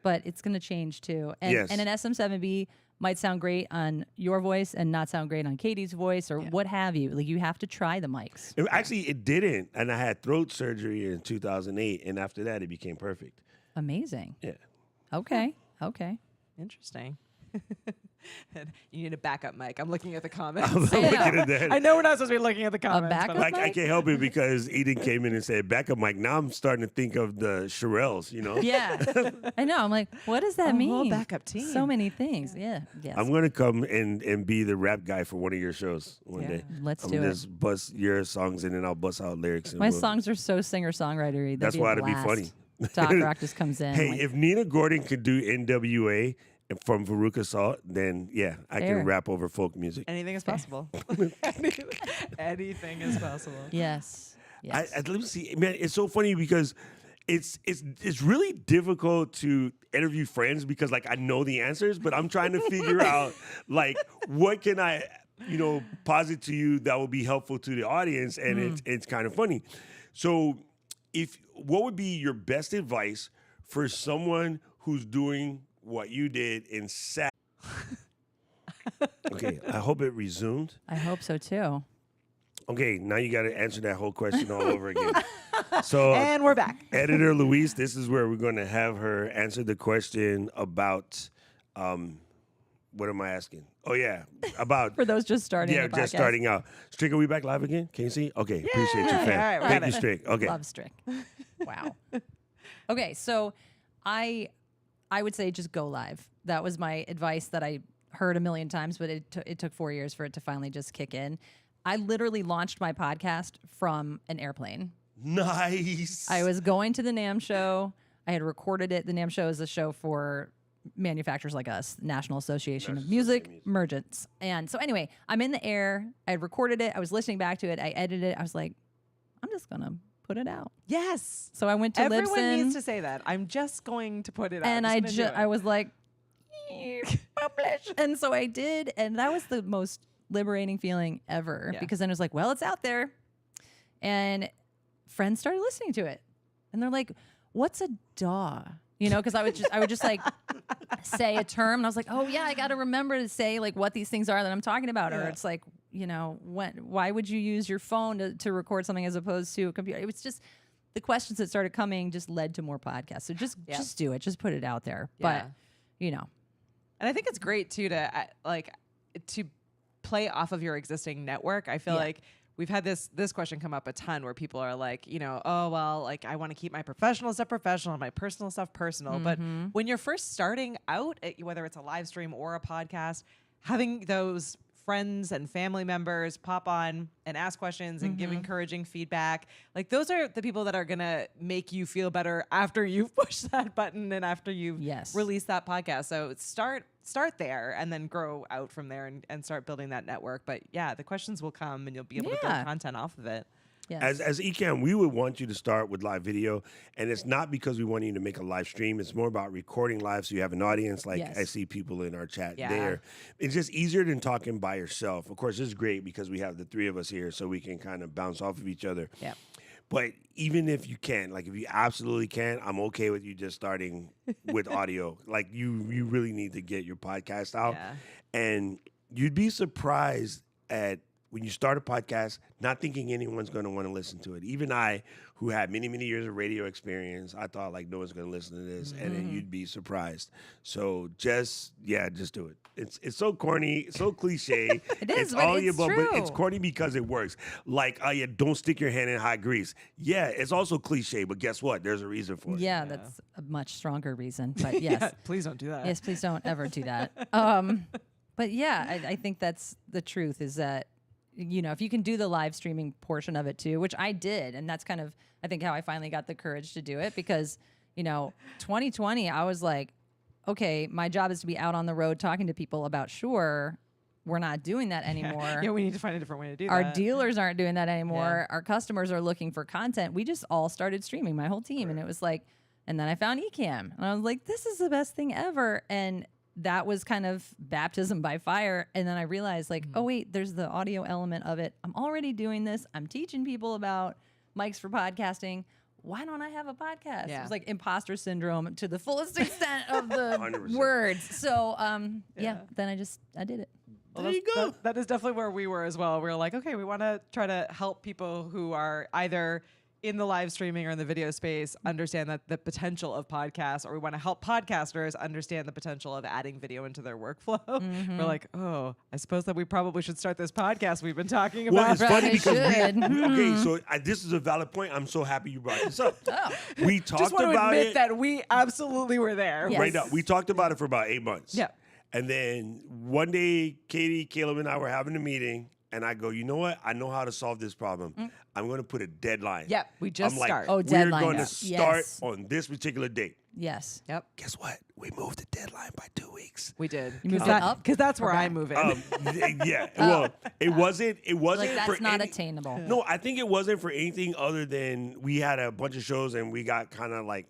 but it's going to change too. And an SM7B, might sound great on your voice and not sound great on Katie's voice or what have you. Like, you have to try the mics.
Actually, it didn't. And I had throat surgery in 2008. And after that, it became perfect.
Amazing.
Yeah.
Okay. Okay.
Interesting. You need a backup mic. I'm looking at the comments.
I'm looking at that.
I know we're not supposed to be looking at the comments.
backup
but
mic?
I can't help it because Eden came in and said backup mic. Now I'm starting to think of the Shirelles, you know?
Yeah. I know. I'm like, what does that mean?
whole backup team.
So many things. Yeah. Yes.
I'm going to come and be the rap guy for one of your shows one day.
Let's
I'm
do it.
just bust your songs and then I'll bust out lyrics. And
My songs are so singer-songwritery.
That's why it'd be funny.
Doc Rock just comes in.
Hey,
like,
if Nina Gordon could do NWA from Veruca Salt, then yeah, I
Fair.
can rap over folk music.
Anything is possible. Anything is possible.
yes. Yes.
Let me see, man. It's so funny because it's really difficult to interview friends because like I know the answers, but I'm trying to figure out like what can I posit to you that will be helpful to the audience, and it's kind of funny. So, what would be your best advice for someone who's doing what you did in Sept? Okay, I hope it resumed.
I hope so too.
Okay, now you got to answer that whole question all over again. So,
And we're back.
Editor Louise, this is where we're going to have her answer the question about, what am I asking? Oh, yeah, about.
For those just starting.
Yeah,
the
just
podcast.
starting out. Strick, are we back live again? Can you see? Okay, appreciate you, fam.
All right, we're
Thank
got
you,
it.
Strick. Okay.
Love Strick. Wow. Okay, so I would say just go live. That was my advice that I heard a million times, but it took 4 years for it to finally just kick in. I literally launched my podcast from an airplane.
Nice.
I was going to the NAMM show. I had recorded it. The NAMM show is a show for manufacturers like us, National Association of Music Merchants. And so anyway, I'm in the air. I had recorded it. I was listening back to it. I edited it. I was like, I'm just going to put it out.
Yes.
So I went to
Everyone
Libsyn.
needs to say that. I'm just going to put it out.
And
I'm just gonna do it.
I was like, publish. And so I did. And that was the most liberating feeling ever,
Yeah.
because then it was like, well, it's out there. And friends started listening to it. And they're like, what's a DAW? You know, because I would just like say a term, and I was like, oh yeah, I got to remember to say like what these things are that I'm talking about. Or it's like, why would you use your phone to record something as opposed to a computer? It was just the questions that started coming just led to more podcasts. So just do it, just put it out there.
Yeah.
But
And I think it's great too to play off of your existing network. I feel like we've had this question come up a ton where people are like, oh, well, like I want to keep my professional stuff professional, my personal stuff personal. But when you're first starting out, whether it's a live stream or a podcast, having those friends and family members pop on and ask questions and give encouraging feedback, like those are the people that are going to make you feel better after you've pushed that button and after you've released that podcast. So start there and then grow out from there and start building that network. But yeah, the questions will come and you'll be able to build content off of it.
Yes.
As Ecamm, we would want you to start with live video, and it's not because we want you to make a live stream. It's more about recording live so you have an audience. Like I see people in our chat there. It's just easier than talking by yourself. Of course, this is great because we have the three of us here, so we can kind of bounce off of each other.
Yeah.
But even if you can, like if you absolutely can, I'm okay with you just starting with audio. Like you really need to get your podcast out, and you'd be surprised at when you start a podcast, not thinking anyone's going to want to listen to it. Even I, who had many, many years of radio experience, I thought like no one's going to listen to this, and then you'd be surprised. So just do it. It's so corny, so cliche.
It is,
it's
but
all
it's
but
true.
it's corny because it works. Like, don't stick your hand in hot grease. Yeah, it's also cliche, but guess what? There's a reason for it.
Yeah, that's a much stronger reason. But yes.
Please don't do that.
Yes, please don't ever do that. But yeah, I think that's the truth, is that if you can do the live streaming portion of it too, which I did, and that's kind of, I think, how I finally got the courage to do it, because, 2020, I was like, okay, my job is to be out on the road talking to people about Shure. We're not doing that anymore.
Yeah, we need to find a different way to do
Our
that.
dealers aren't doing that anymore. Our customers are looking for content. We just all started streaming, my whole team. And it was like, and then I found Ecamm, and I was like, this is the best thing ever. And that was kind of baptism by fire. And then I realized like, oh wait, there's the audio element of it. I'm already doing this. I'm teaching people about mics for podcasting. why don't I have a podcast?
Yeah.
It was like imposter syndrome to the fullest extent of the
100%.
words. So, then I did it.
Well,
There you go.
That is definitely where we were as well. We were like, okay, we want to try to help people who are either in the live streaming or in the video space understand that the potential of podcasts, or we want to help podcasters understand the potential of adding video into their workflow. We're like, oh, I suppose that we probably should start this podcast we've been talking
Well,
about.
it's funny
Probably
because
should.
okay, so this is a valid point. I'm so happy you brought this up. We talked
Just want to
about
admit
it
that we absolutely were there.
Yes.
right now. We talked about it for about 8 months.
Yeah.
And then one day, Katie, Caleb, and I were having a meeting, and I go, you know what? I know how to solve this problem. I'm going to put a deadline.
Yep, we just
I'm like,
start.
Oh, deadline.
We're going to
Yeah.
start
Yes.
on this particular date.
Yes.
Yep,
Guess what? We moved the deadline by 2 weeks.
we did.
You moved it up?
Because that's where
Or
I
back?
move it.
Yeah. Well, it wasn't. It wasn't
Like, that's
for
not
any-
attainable.
No, I think it wasn't for anything other than we had a bunch of shows and we got kind of like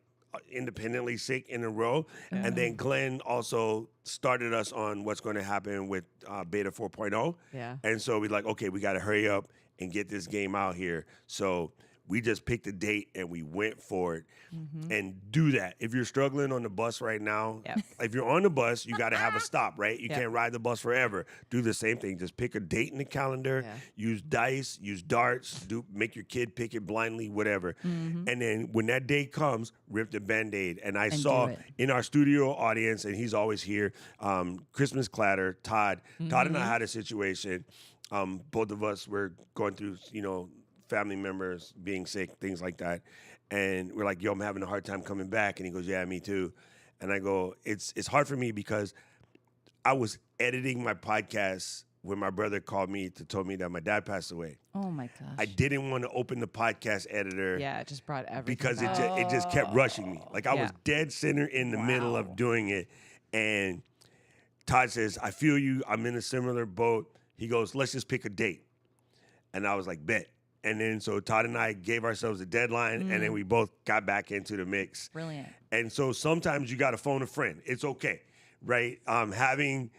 independently sick in a row. And then Glenn also started us on what's going to happen with Beta 4.0.
Yeah.
And so we're like, okay, we got to hurry up and get this game out here. So we just picked a date and we went for it. And do that. If you're struggling on the bus right now,
Yep.
if you're on the bus, you got to have a stop, right? You
Yep.
can't ride the bus forever. Do the same thing. Just pick a date in the calendar.
Yeah.
Use dice. Use darts. Make your kid pick it blindly, whatever. And then when that day comes, rip the Band-Aid. And I saw
do it.
in our studio audience, and he's always here, Christmas Clatter, Todd. Todd and I had a situation. Both of us were going through, family members being sick, things like that. And we're like, yo, I'm having a hard time coming back. And he goes, yeah, me too. And I go, it's hard for me because I was editing my podcast when my brother called me to tell me that my dad passed away.
Oh my gosh.
I didn't want to open the podcast editor
Yeah, it just brought everything
because
back.
it just kept rushing me. Like I was
Yeah.
dead center in the middle of doing it. And Todd says, I feel you. I'm in a similar boat. He goes, let's just pick a date. And I was like, bet. And then so Todd and I gave ourselves a deadline, and then we both got back into the mix.
Brilliant.
And so sometimes you got to phone a friend. It's okay, right? Having,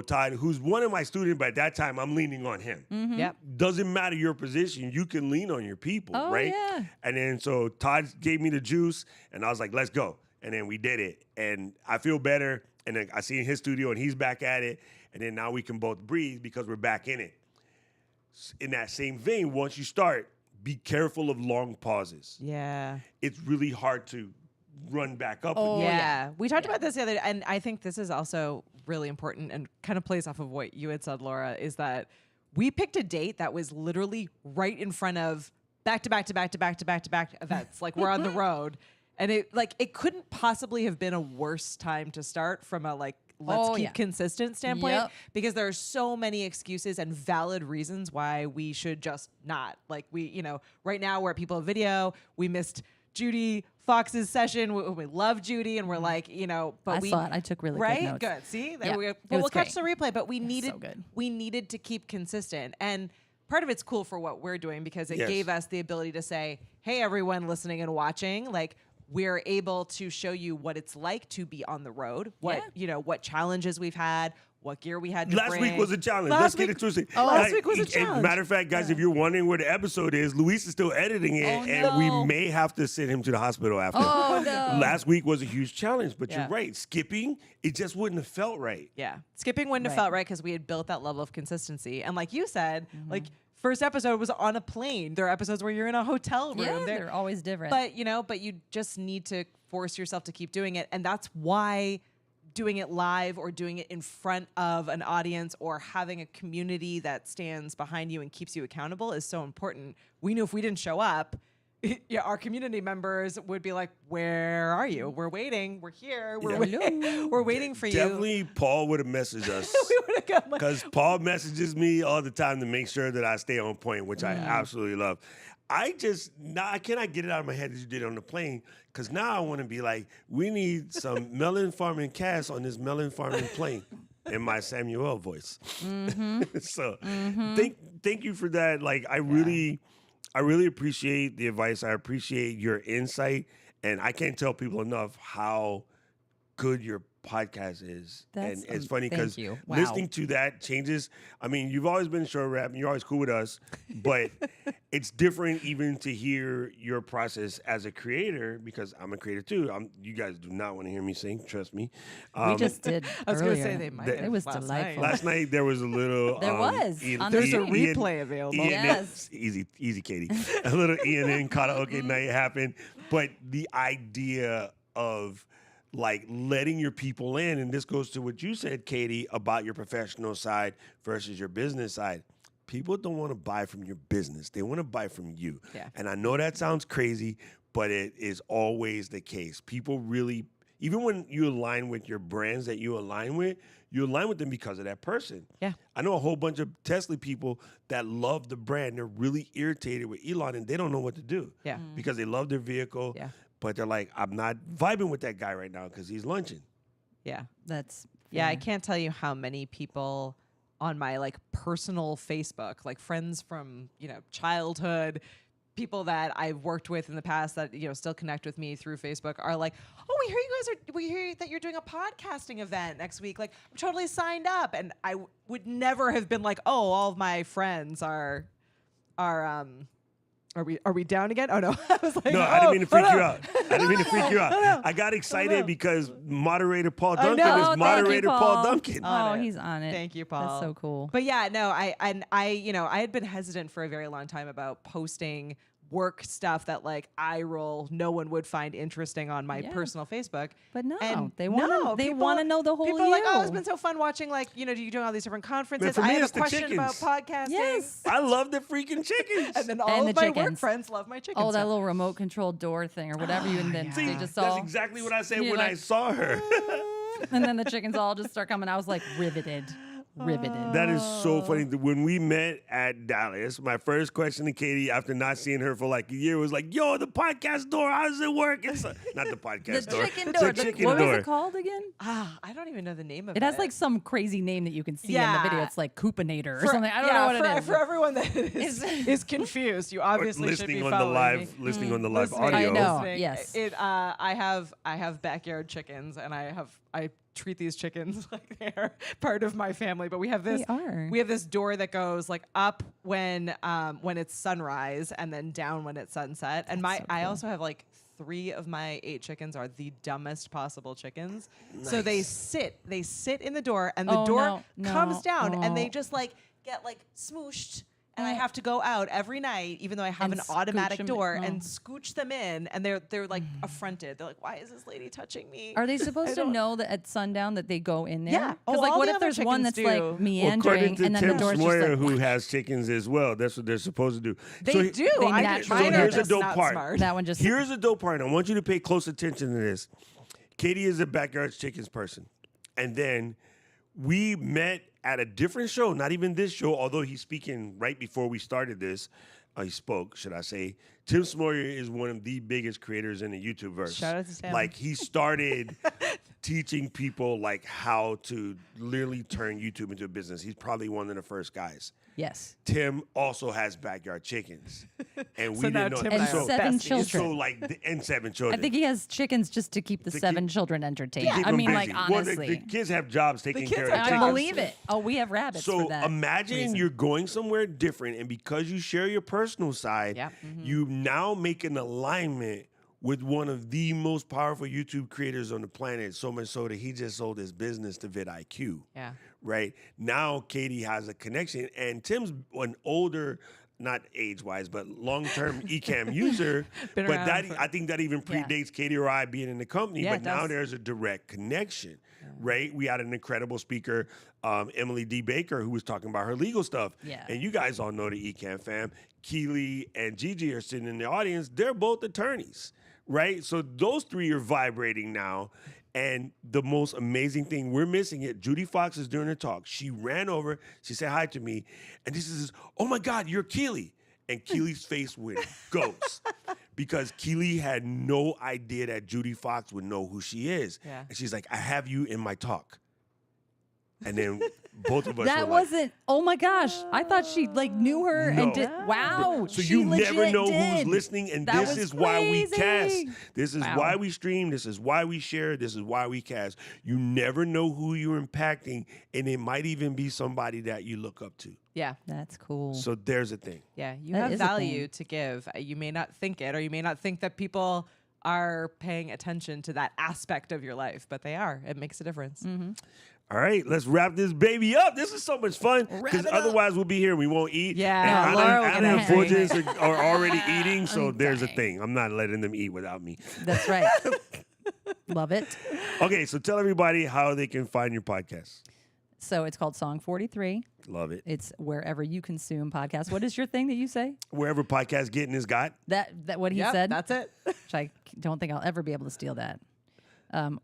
Todd, who's one of my students, but at that time I'm leaning on him.
Yep.
Doesn't matter your position, you can lean on your people,
Oh,
right?
yeah.
And then so Todd gave me the juice, and I was like, let's go. And then we did it, and I feel better. And then I see in his studio, and he's back at it. And then now we can both breathe because we're back in it. In that same vein, once you start, be careful of long pauses.
Yeah.
It's really hard to run back up
Oh,
again.
Yeah. We talked about this the other day, and I think this is also really important and kind of plays off of what you had said, Laura, is that we picked a date that was literally right in front of back to back to back to back to back to back events. Like we're on the road. And it couldn't possibly have been a worse time to start from a let's keep consistent standpoint,
Yep.
because there are so many excuses and valid reasons why we should just not. Like right now we're at People of Video. We missed Judy Fawkes' session. We love Judy, and we're like, but
I
we
saw it. I took really
right?
good notes.
Good. See, there
Yeah,
we go.
it
Well,
was
we'll catch the
great.
replay, but we needed
so good.
we needed to keep consistent. And part of it's cool for what we're doing because it
Yes.
gave us the ability to say, hey, everyone listening and watching, we're able to show you what it's like to be on the road, what challenges we've had, what gear we had to
Last
bring.
week was a challenge.
Last
Let's get
week-
it twisted.
Last week was a
And
challenge.
matter of fact, guys, if you're wondering where the episode is, Luis is still editing it,
Oh,
and we
no.
may have to send him to the hospital after.
Oh, no.
Last week was a huge challenge, but
Yeah.
you're right. Skipping, it just wouldn't have felt right.
Yeah. Skipping wouldn't have
Right.
felt right because we had built that level of consistency. And like you said, first episode was on a plane. There are episodes where you're in a hotel room.
Yeah, they're always different.
But you just need to force yourself to keep doing it. And that's why doing it live or doing it in front of an audience or having a community that stands behind you and keeps you accountable is so important. We knew if we didn't show up, our community members would be like, where are you? We're waiting. We're here. We're waiting for you.
Definitely, Paul would have messaged us.
We would have come like,
Because Paul messages me all the time to make sure that I stay on point, which I absolutely love. I cannot get it out of my head that you did it on the plane, because now I want to be like, we need some melon farming cast on this melon farming plane in my Samuel voice. So thank you for that. I really appreciate the advice. I appreciate your insight. And I can't tell people enough how good your podcast is.
That's,
and it's funny because
thank you. Wow.
listening to that changes. I mean, you've always been a show rap and you're always cool with us, but it's different even to hear your process as a creator, because I'm a creator too. You guys do not want to hear me sing, trust me.
We just did.
I was going to
earlier.
say they might.
It was
last
delightful.
Last night there was a little.
There was.
There's a replay available.
Yes.
Easy, Katie. A little ENN karaoke night happened, but the idea of like letting your people in, and this goes to what you said, Katie, about your professional side versus your business side. People don't want to buy from your business. They want to buy from you.
Yeah.
And I know that sounds crazy, but it is always the case. People really, even when you align with your brands that you align with them because of that person.
Yeah.
I know a whole bunch of Tesla people that love the brand. They're really irritated with Elon and they don't know what to do.
Yeah.
Because they love their vehicle.
Yeah.
But they're like, I'm not vibing with that guy right now because he's lunching.
Yeah.
That's
Yeah, I
fair.
can't tell you how many people on my like personal Facebook, like friends from, childhood, people that I've worked with in the past that, still connect with me through Facebook are like, "Oh, we hear that you're doing a podcasting event next week. Like, I'm totally signed up." And I would never have been like, "Oh, all of my friends are we down again?" Oh no. I was like,
No, I didn't mean to freak you out. I didn't mean to freak you out. I got excited because moderator Paul Duncan
know.
is
Thank you,
moderator Paul Duncan.
Oh,
On it.
he's on it.
Thank you, Paul.
That's so cool.
But yeah, no, I had been hesitant for a very long time about posting work stuff that like no one would find interesting on my
Yeah.
personal Facebook.
But no,
And
they want to. They
people-
want to know the whole
People are like, "Oh,
you.
it's been so fun watching like you're doing all these different conferences.
for
I
me,
have
it's
a
the
question about
chickens.
podcasting."
Yes.
I love the freaking chickens.
And then all
And
of
the
my work
chickens.
friends love my chickens.
Oh, that little remote control door thing or whatever you invented.
See,
They just
that's
all,
exactly what I said
You're
when I
like,
saw her.
and then the chickens all just start coming. I was like riveted.
That is so funny. When we met at Dallas, my first question to Katie after not seeing her for like a year was like, "Yo, the podcast door, how does it work?" It's not the podcast
The
door.
chicken
It's
door.
a chicken
What
door.
was it called again?
I don't even know the name of it.
It has like some crazy name that you can see in the video.
Yeah.
It's like Coopinator or something. I don't know what it is.
For everyone that is confused, you obviously should be following me.
Listening on the live
Listening-
audio.
I know.
listening.
yes.
I have backyard chickens, and I treat these chickens like they're part of my family. But we have this
They are.
we have this door that goes like up when it's sunrise and then down when it's sunset. And
That's so
I
cool.
also have like 3 of my 8 chickens are the dumbest possible chickens. So they sit in the door, and the
Oh,
door
no,
comes
no,
down, and they
oh.
just like get like smooshed. And I have to go out every night, even though I have
And
an automatic
scooch 'em
door,
in.
and scooch them in. And they're like affronted. They're like, "Why is this lady touching me?"
Are they supposed to
don't-
know that at sundown that they go in there?
Yeah.
Because
Oh,
like,
all
what
the
if
other
there's one
chickens
that's like
do.
Well,
meandering
according to
and then
Tim
the door's
Smoyer,
just like,
who has chickens as well, that's what they're supposed to do.
They
So
do.
They
I
naturally
mine
do.
are
Here's a
just
dope
not
part.
smart.
that one just
Here's a dope part. I want you to pay close attention to this. Katie is a backyard chickens person. And then we met at a different show, not even this show, although he's speaking right before we started this. He spoke, should I say. Tim Smoyer is one of the biggest creators in the YouTube verse.
Shout out to Tim.
Like, he started teaching people like how to literally turn YouTube into a business. He's probably one of the first guys.
yes.
Tim also has backyard chickens. And we
So now
didn't know.
Tim
And
and I are
7
besties.
children.
So like, and 7 children.
I think he has chickens just to keep the
To
7
keep-
children entertained.
Keep
I
them
mean, like,
busy. Well,
honestly.
the kids have jobs taking
kids
care of
have
the
I
chickens.
jobs.
believe it. Oh, we have rabbits
So
for that.
imagine
reason.
you're going somewhere different, and because you share your personal side,
Yep.
you now make an alignment with one of the most powerful YouTube creators on the planet, so much so that he just sold his business to vidIQ.
Yeah.
Right? Now Katie has a connection, and Tim's an older, not age-wise, but long-term Ecamm user.
Been
But
around
that
for-
I think that even
Yeah.
predates Katie or I being in the company.
Yeah,
But
it
now
does.
there's a direct connection, right? We had an incredible speaker, Emily D. Baker, who was talking about her legal stuff.
Yeah.
And you guys all know the Ecamm fam. Keely and Gigi are sitting in the audience. They're both attorneys, right? So those 3 are vibrating now. And the most amazing thing, we're missing it. Judy Fawkes is doing her talk. She ran over, she said hi to me, and this is, "Oh my God, you're Keely." And Keely's face went ghost because Keely had no idea that Judy Fawkes would know who she is.
Yeah.
And she's like, "I have you in my talk." And then both of us
That
were like,
wasn't. Oh my gosh! I thought she like knew her
No.
and did. Wow.
so
she
you never
legit
know
did.
who's listening, and
That
this
was
is why we cast.
crazy.
This is
Wow.
why we stream. This is why we share. This is why we cast. You never know who you're impacting, and it might even be somebody that you look up to.
Yeah.
That's cool.
So there's a thing.
Yeah. You
That
have
is a
value
thing.
to give. You may not think it, or you may not think that people are paying attention to that aspect of your life, but they are. It makes a difference.
All right, let's wrap this baby up. This is so much fun because otherwise we'll be here and we won't eat.
Yeah,
and
Laura will
Anna
get
and
hungry.
Forges are already eating, so there's a
dying.
thing. I'm not letting them eat without me.
That's right. Love it.
Okay, so tell everybody how they can find your podcast.
So it's called Song 43.
Love it.
It's wherever you consume podcasts. What is your thing that you say?
Wherever podcast getting is got.
That what he
Yep,
said?
that's it.
Which I don't think I'll ever be able to steal that.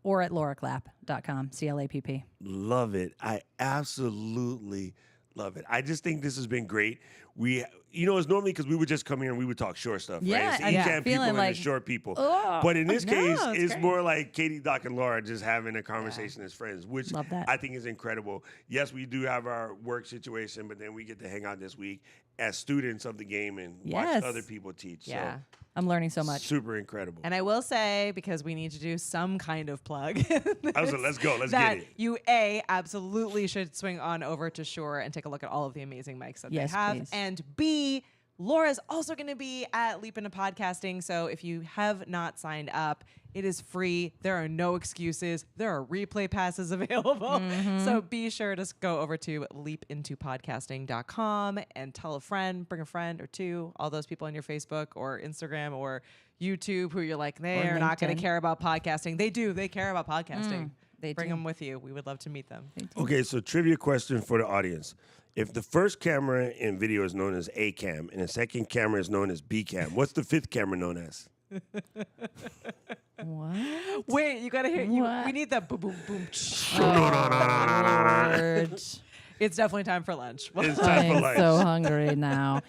Or at lauraclapp.com, CLAPP.
Love it. I absolutely love it. I just think this has been great. It's normally because we would just come here and we would talk short stuff,
Yeah,
right? It's
and
Ecamm people
feeling
and
like,
the short people.
oh,
But in this
no,
case,
it's
it's
great.
more like Katie, Doc, and Laura just having a conversation as friends, which
Love that.
I think is incredible. Yes, we do have our work situation, but then we get to hang out this week as students of the game and
Yes.
watch other people teach.
Yeah.
I'm learning so
So
much.
super incredible.
And I will say, because we need to do some kind of plug.
I was like, let's go. Let's
that
get it.
you absolutely should swing on over to Shure and take a look at all of the amazing mics that
Yes,
they have.
please.
And B, Laura's also going to be at Leap Into Podcasting. So if you have not signed up, it is free. There are no excuses. There are replay passes available. So be sure to go over to leapintopodcasting.com and tell a friend, bring a friend or two, all those people on your Facebook or Instagram or YouTube who you're like, they're not going
LinkedIn.
to care about podcasting. They do. They care about podcasting.
They
Bring
do.
them with you. We would love to meet them.
Okay, so trivia question for the audience. If the first camera in video is known as Ecamm and the second camera is known as Bcam, what's the fifth camera known as?
What?
Wait, you gotta hear.
What?
We need that boom, boom, boom.
Lord.
It's definitely time for lunch.
It's time for
I'm
lunch.
so hungry now.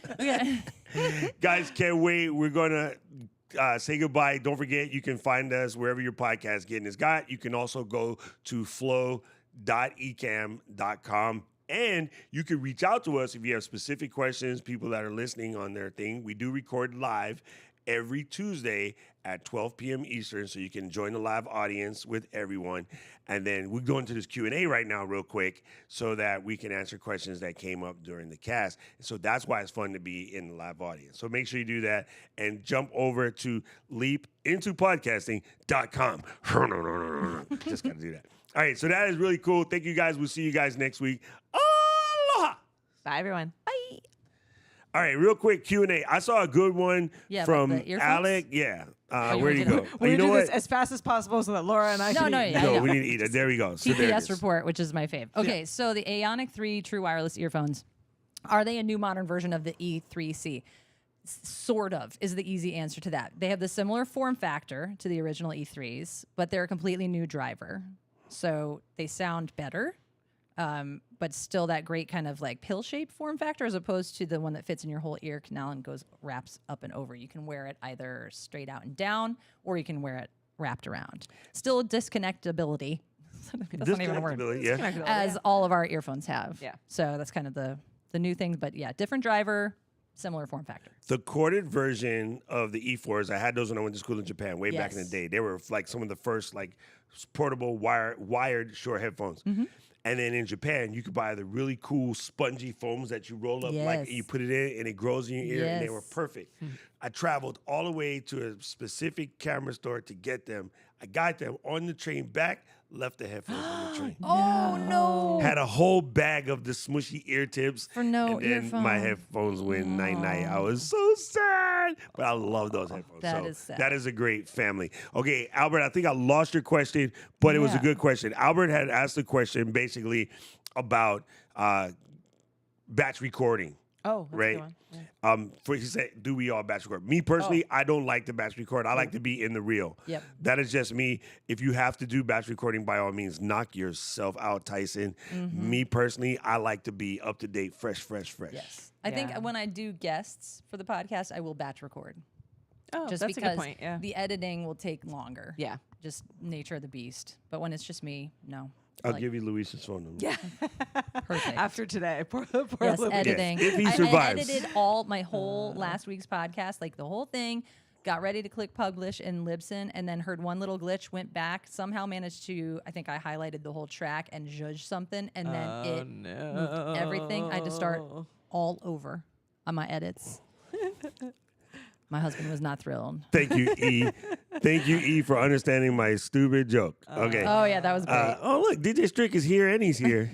Guys, can't wait. We're going to say goodbye. Don't forget, you can find us wherever your podcast getting is got. You can also go to flow.ecamm.com. And you can reach out to us if you have specific questions, people that are listening on their thing. We do record live every Tuesday at 12 p.m. Eastern, so you can join the live audience with everyone. And then we're going to this Q&A right now real quick so that we can answer questions that came up during the cast. So that's why it's fun to be in the live audience. So make sure you do that and jump over to leapintopodcasting.com. Just got to do that. All right, so that is really cool. Thank you guys. We'll see you guys next week. Aloha!
Bye, everyone. Bye.
All right, real quick Q&A. I saw a good one
Yeah, about
from
the earphones?
Alec. Yeah.
you
Where do you
wanna
go?
do
We're
You
gonna
know
do
what?
this as fast as possible so that Laura and I
No,
can
no,
eat.
yeah.
No,
I know.
we need to eat it. There we go. So there it
TPS
is.
report, which is my fave. Okay, so the Aonic 3 true wireless earphones, are they a new modern version of the E3C? Sort of is the easy answer to that. They have the similar form factor to the original E3s, but they're a completely new driver. So they sound better, but still that great kind of like pill-shaped form factor as opposed to the one that fits in your whole ear canal and wraps up and over. You can wear it either straight out and down, or you can wear it wrapped around. Still disconnectability. That's not even a word.
Disconnectability, yeah.
As all of our earphones have.
Yeah.
So that's kind of the new thing. But yeah, different driver, similar form factor.
The corded version of the E4s, I had those when I went to school in Japan way back in the
Yes.
day. They were like some of the first like portable wired short headphones. And then in Japan, you could buy the really cool spongy foams that you roll up, like
Yes.
you put it in and it grows in your ear, and they were
Yes.
perfect. I traveled all the way to a specific camera store to get them. I got them on the train back, left the headphones on the train.
Oh no!
Had a whole bag of the smushy ear tips.
For no
and then my
earphone.
headphones went night-night. I was so sad. But I love those headphones.
That
so
is sad.
that is a great family. Okay, Albert, I think I lost your question, but it was a
Yeah.
good question. Albert had asked a question basically about batch recording.
Oh, that's a
Right.
good one. Yeah.
He said, do we all batch record? Me personally, I don't like to batch record. I like to be in the reel.
Yep.
That is just me. If you have to do batch recording, by all means, knock yourself out, Tyson. Me personally, I like to be up to date, fresh.
Yes. I think
Yeah.
when I do guests for the podcast, I will batch record.
Oh,
Just
that's
because
a good point. Yeah.
the editing will take longer.
Yeah.
Just nature of the beast. But when it's just me, no.
I'll give you Luis's phone number.
Yeah.
Perfect.
After today. Poor
Yes,
Luis.
editing.
Yes, if he
I
survives.
edited my whole last week's podcast, like the whole thing. Got ready to click publish in Libsyn, and then heard one little glitch. Went back, somehow managed to. I think I highlighted the whole track and judged something, and then it moved everything. I had to start all over on my edits. My husband was not thrilled.
Thank you, E. Thank you, E, for understanding my stupid joke. Okay.
Oh yeah, that was great.
Look, DJ Strick is here and he's here.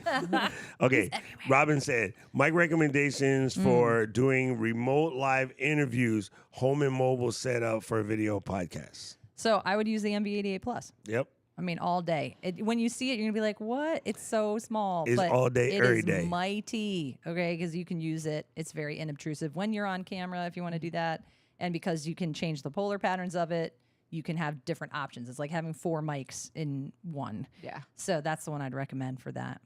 Okay. Robin said, mic recommendations for doing remote live interviews, home and mobile setup for video podcasts.
So I would use the MV88 Plus.
Yep.
I mean, all day. When you see it, you're gonna be like, "What? It's so small."
It's
but
all day, every
it
day.
is mighty. Okay, because you can use it. It's very inobtrusive when you're on camera if you want to do that, and because you can change the polar patterns of it, you can have different options. It's like having 4 mics in one.
Yeah.
So that's the one I'd recommend for that.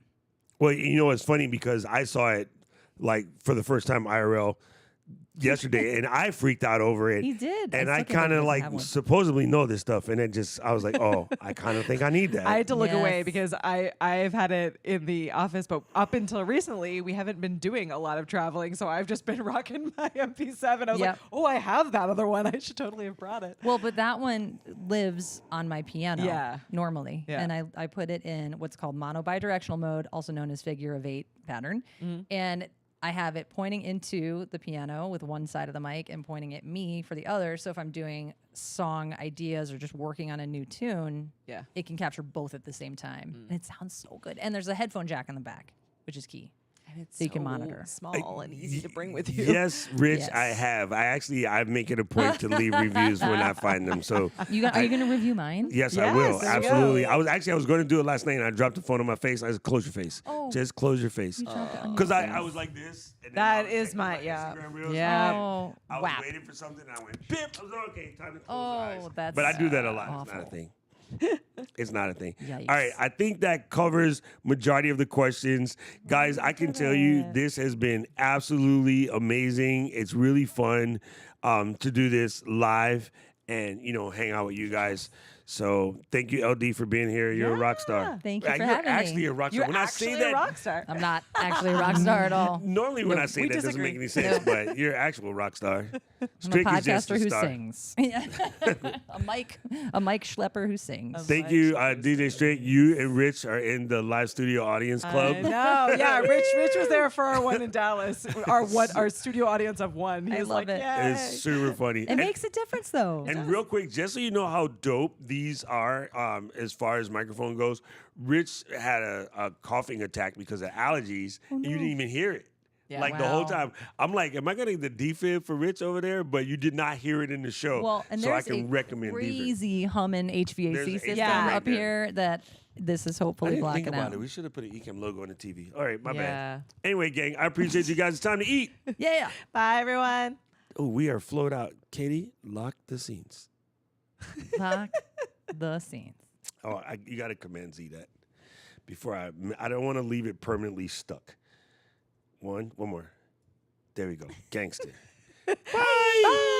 Well, you know, it's funny because I saw it like for the first time IRL yesterday, and I freaked out over it.
He did.
And
I
I
still can't
kind
believe
of
he
like
doesn't have one.
supposedly know this stuff, and I was like, oh, I kind of think I need that.
I had to look away
Yes.
because I've had it in the office, but up until recently, we haven't been doing a lot of traveling. So I've just been rocking my MP7. I was like,
Yep.
oh, I have that other one. I should totally have brought it.
Well, but that one lives on my piano
Yeah.
normally.
Yeah.
And I put it in what's called mono bidirectional mode, also known as figure of 8 pattern. And I have it pointing into the piano with one side of the mic and pointing at me for the other. So if I'm doing song ideas or just working on a new tune,
Yeah.
it can capture both at the same time. And it sounds so good. And there's a headphone jack in the back, which is key.
And it's
So you can monitor.
small and easy to bring with you.
Yes, Rich,
Yes.
I have. I make it a point to leave reviews when I find them. So
Are you going to review mine?
yes, I
Yes,
will.
there you go.
Absolutely. I was going to do it last night, and I dropped the phone on my face. I said, close your face.
Oh.
Just close your face.
dropped it on your
Because I
face.
was like this. And then
That
I was
is
checking
my- yeah.
Instagram reels.
Yeah.
Oh,
I was
whap.
waiting for something, and I went, pip. I was like, okay, time to close
Oh,
the eyes.
that's
But I do that a lot. It's not a
awful.
thing. It's not a thing.
Yikes.
All right, I think that covers majority of the questions. Guys, I can tell you this has been absolutely amazing. It's really fun to do this live and, hang out with you guys. So thank you, LD, for being here. You're a rock star.
Thank you for
You're
having me.
actually a rock star.
You're
When I
actually
say that,
a rock star.
I'm not actually a rock star at all.
normally when I say
we
that doesn't
disagree.
make any sense, but you're an actual rock star.
I'm a
Strick is just
podcaster
a
who
star.
sings. a Mike Schlepper who sings.
Thank you, DJ Strick. You and Rich are in the live studio audience club.
I know. Yeah, Rich was there for our one in Dallas. Our studio audience of one. He
I
was
love
like,
it.
Yay.
It's super funny.
It makes a difference, though.
And real quick, just so you know how dope these are, as far as microphone goes, Rich had a coughing attack because of allergies, and you didn't even hear it.
Yeah.
Like the whole
Wow.
time. I'm like, am I getting the defib for Rich over there? But you did not hear it in the show.
Well, and
so I
there's
can
a
recommend defib.
crazy humming HVAC
There's an
system
Yeah.
right
up
there.
here that this is
I
hopefully
didn't think
blocking
about
out.
it. We should have put an Ecamm logo on the TV. All right, my
Yeah.
bad. Anyway, gang, I appreciate you guys. It's time to eat.
Yeah.
Bye, everyone.
Oh, we are flowed out. Katie, lock the scenes.
Lock the scenes.
Oh, you got to Command Z that before I don't want to leave it permanently stuck. One more. There we go. Gangster. Bye.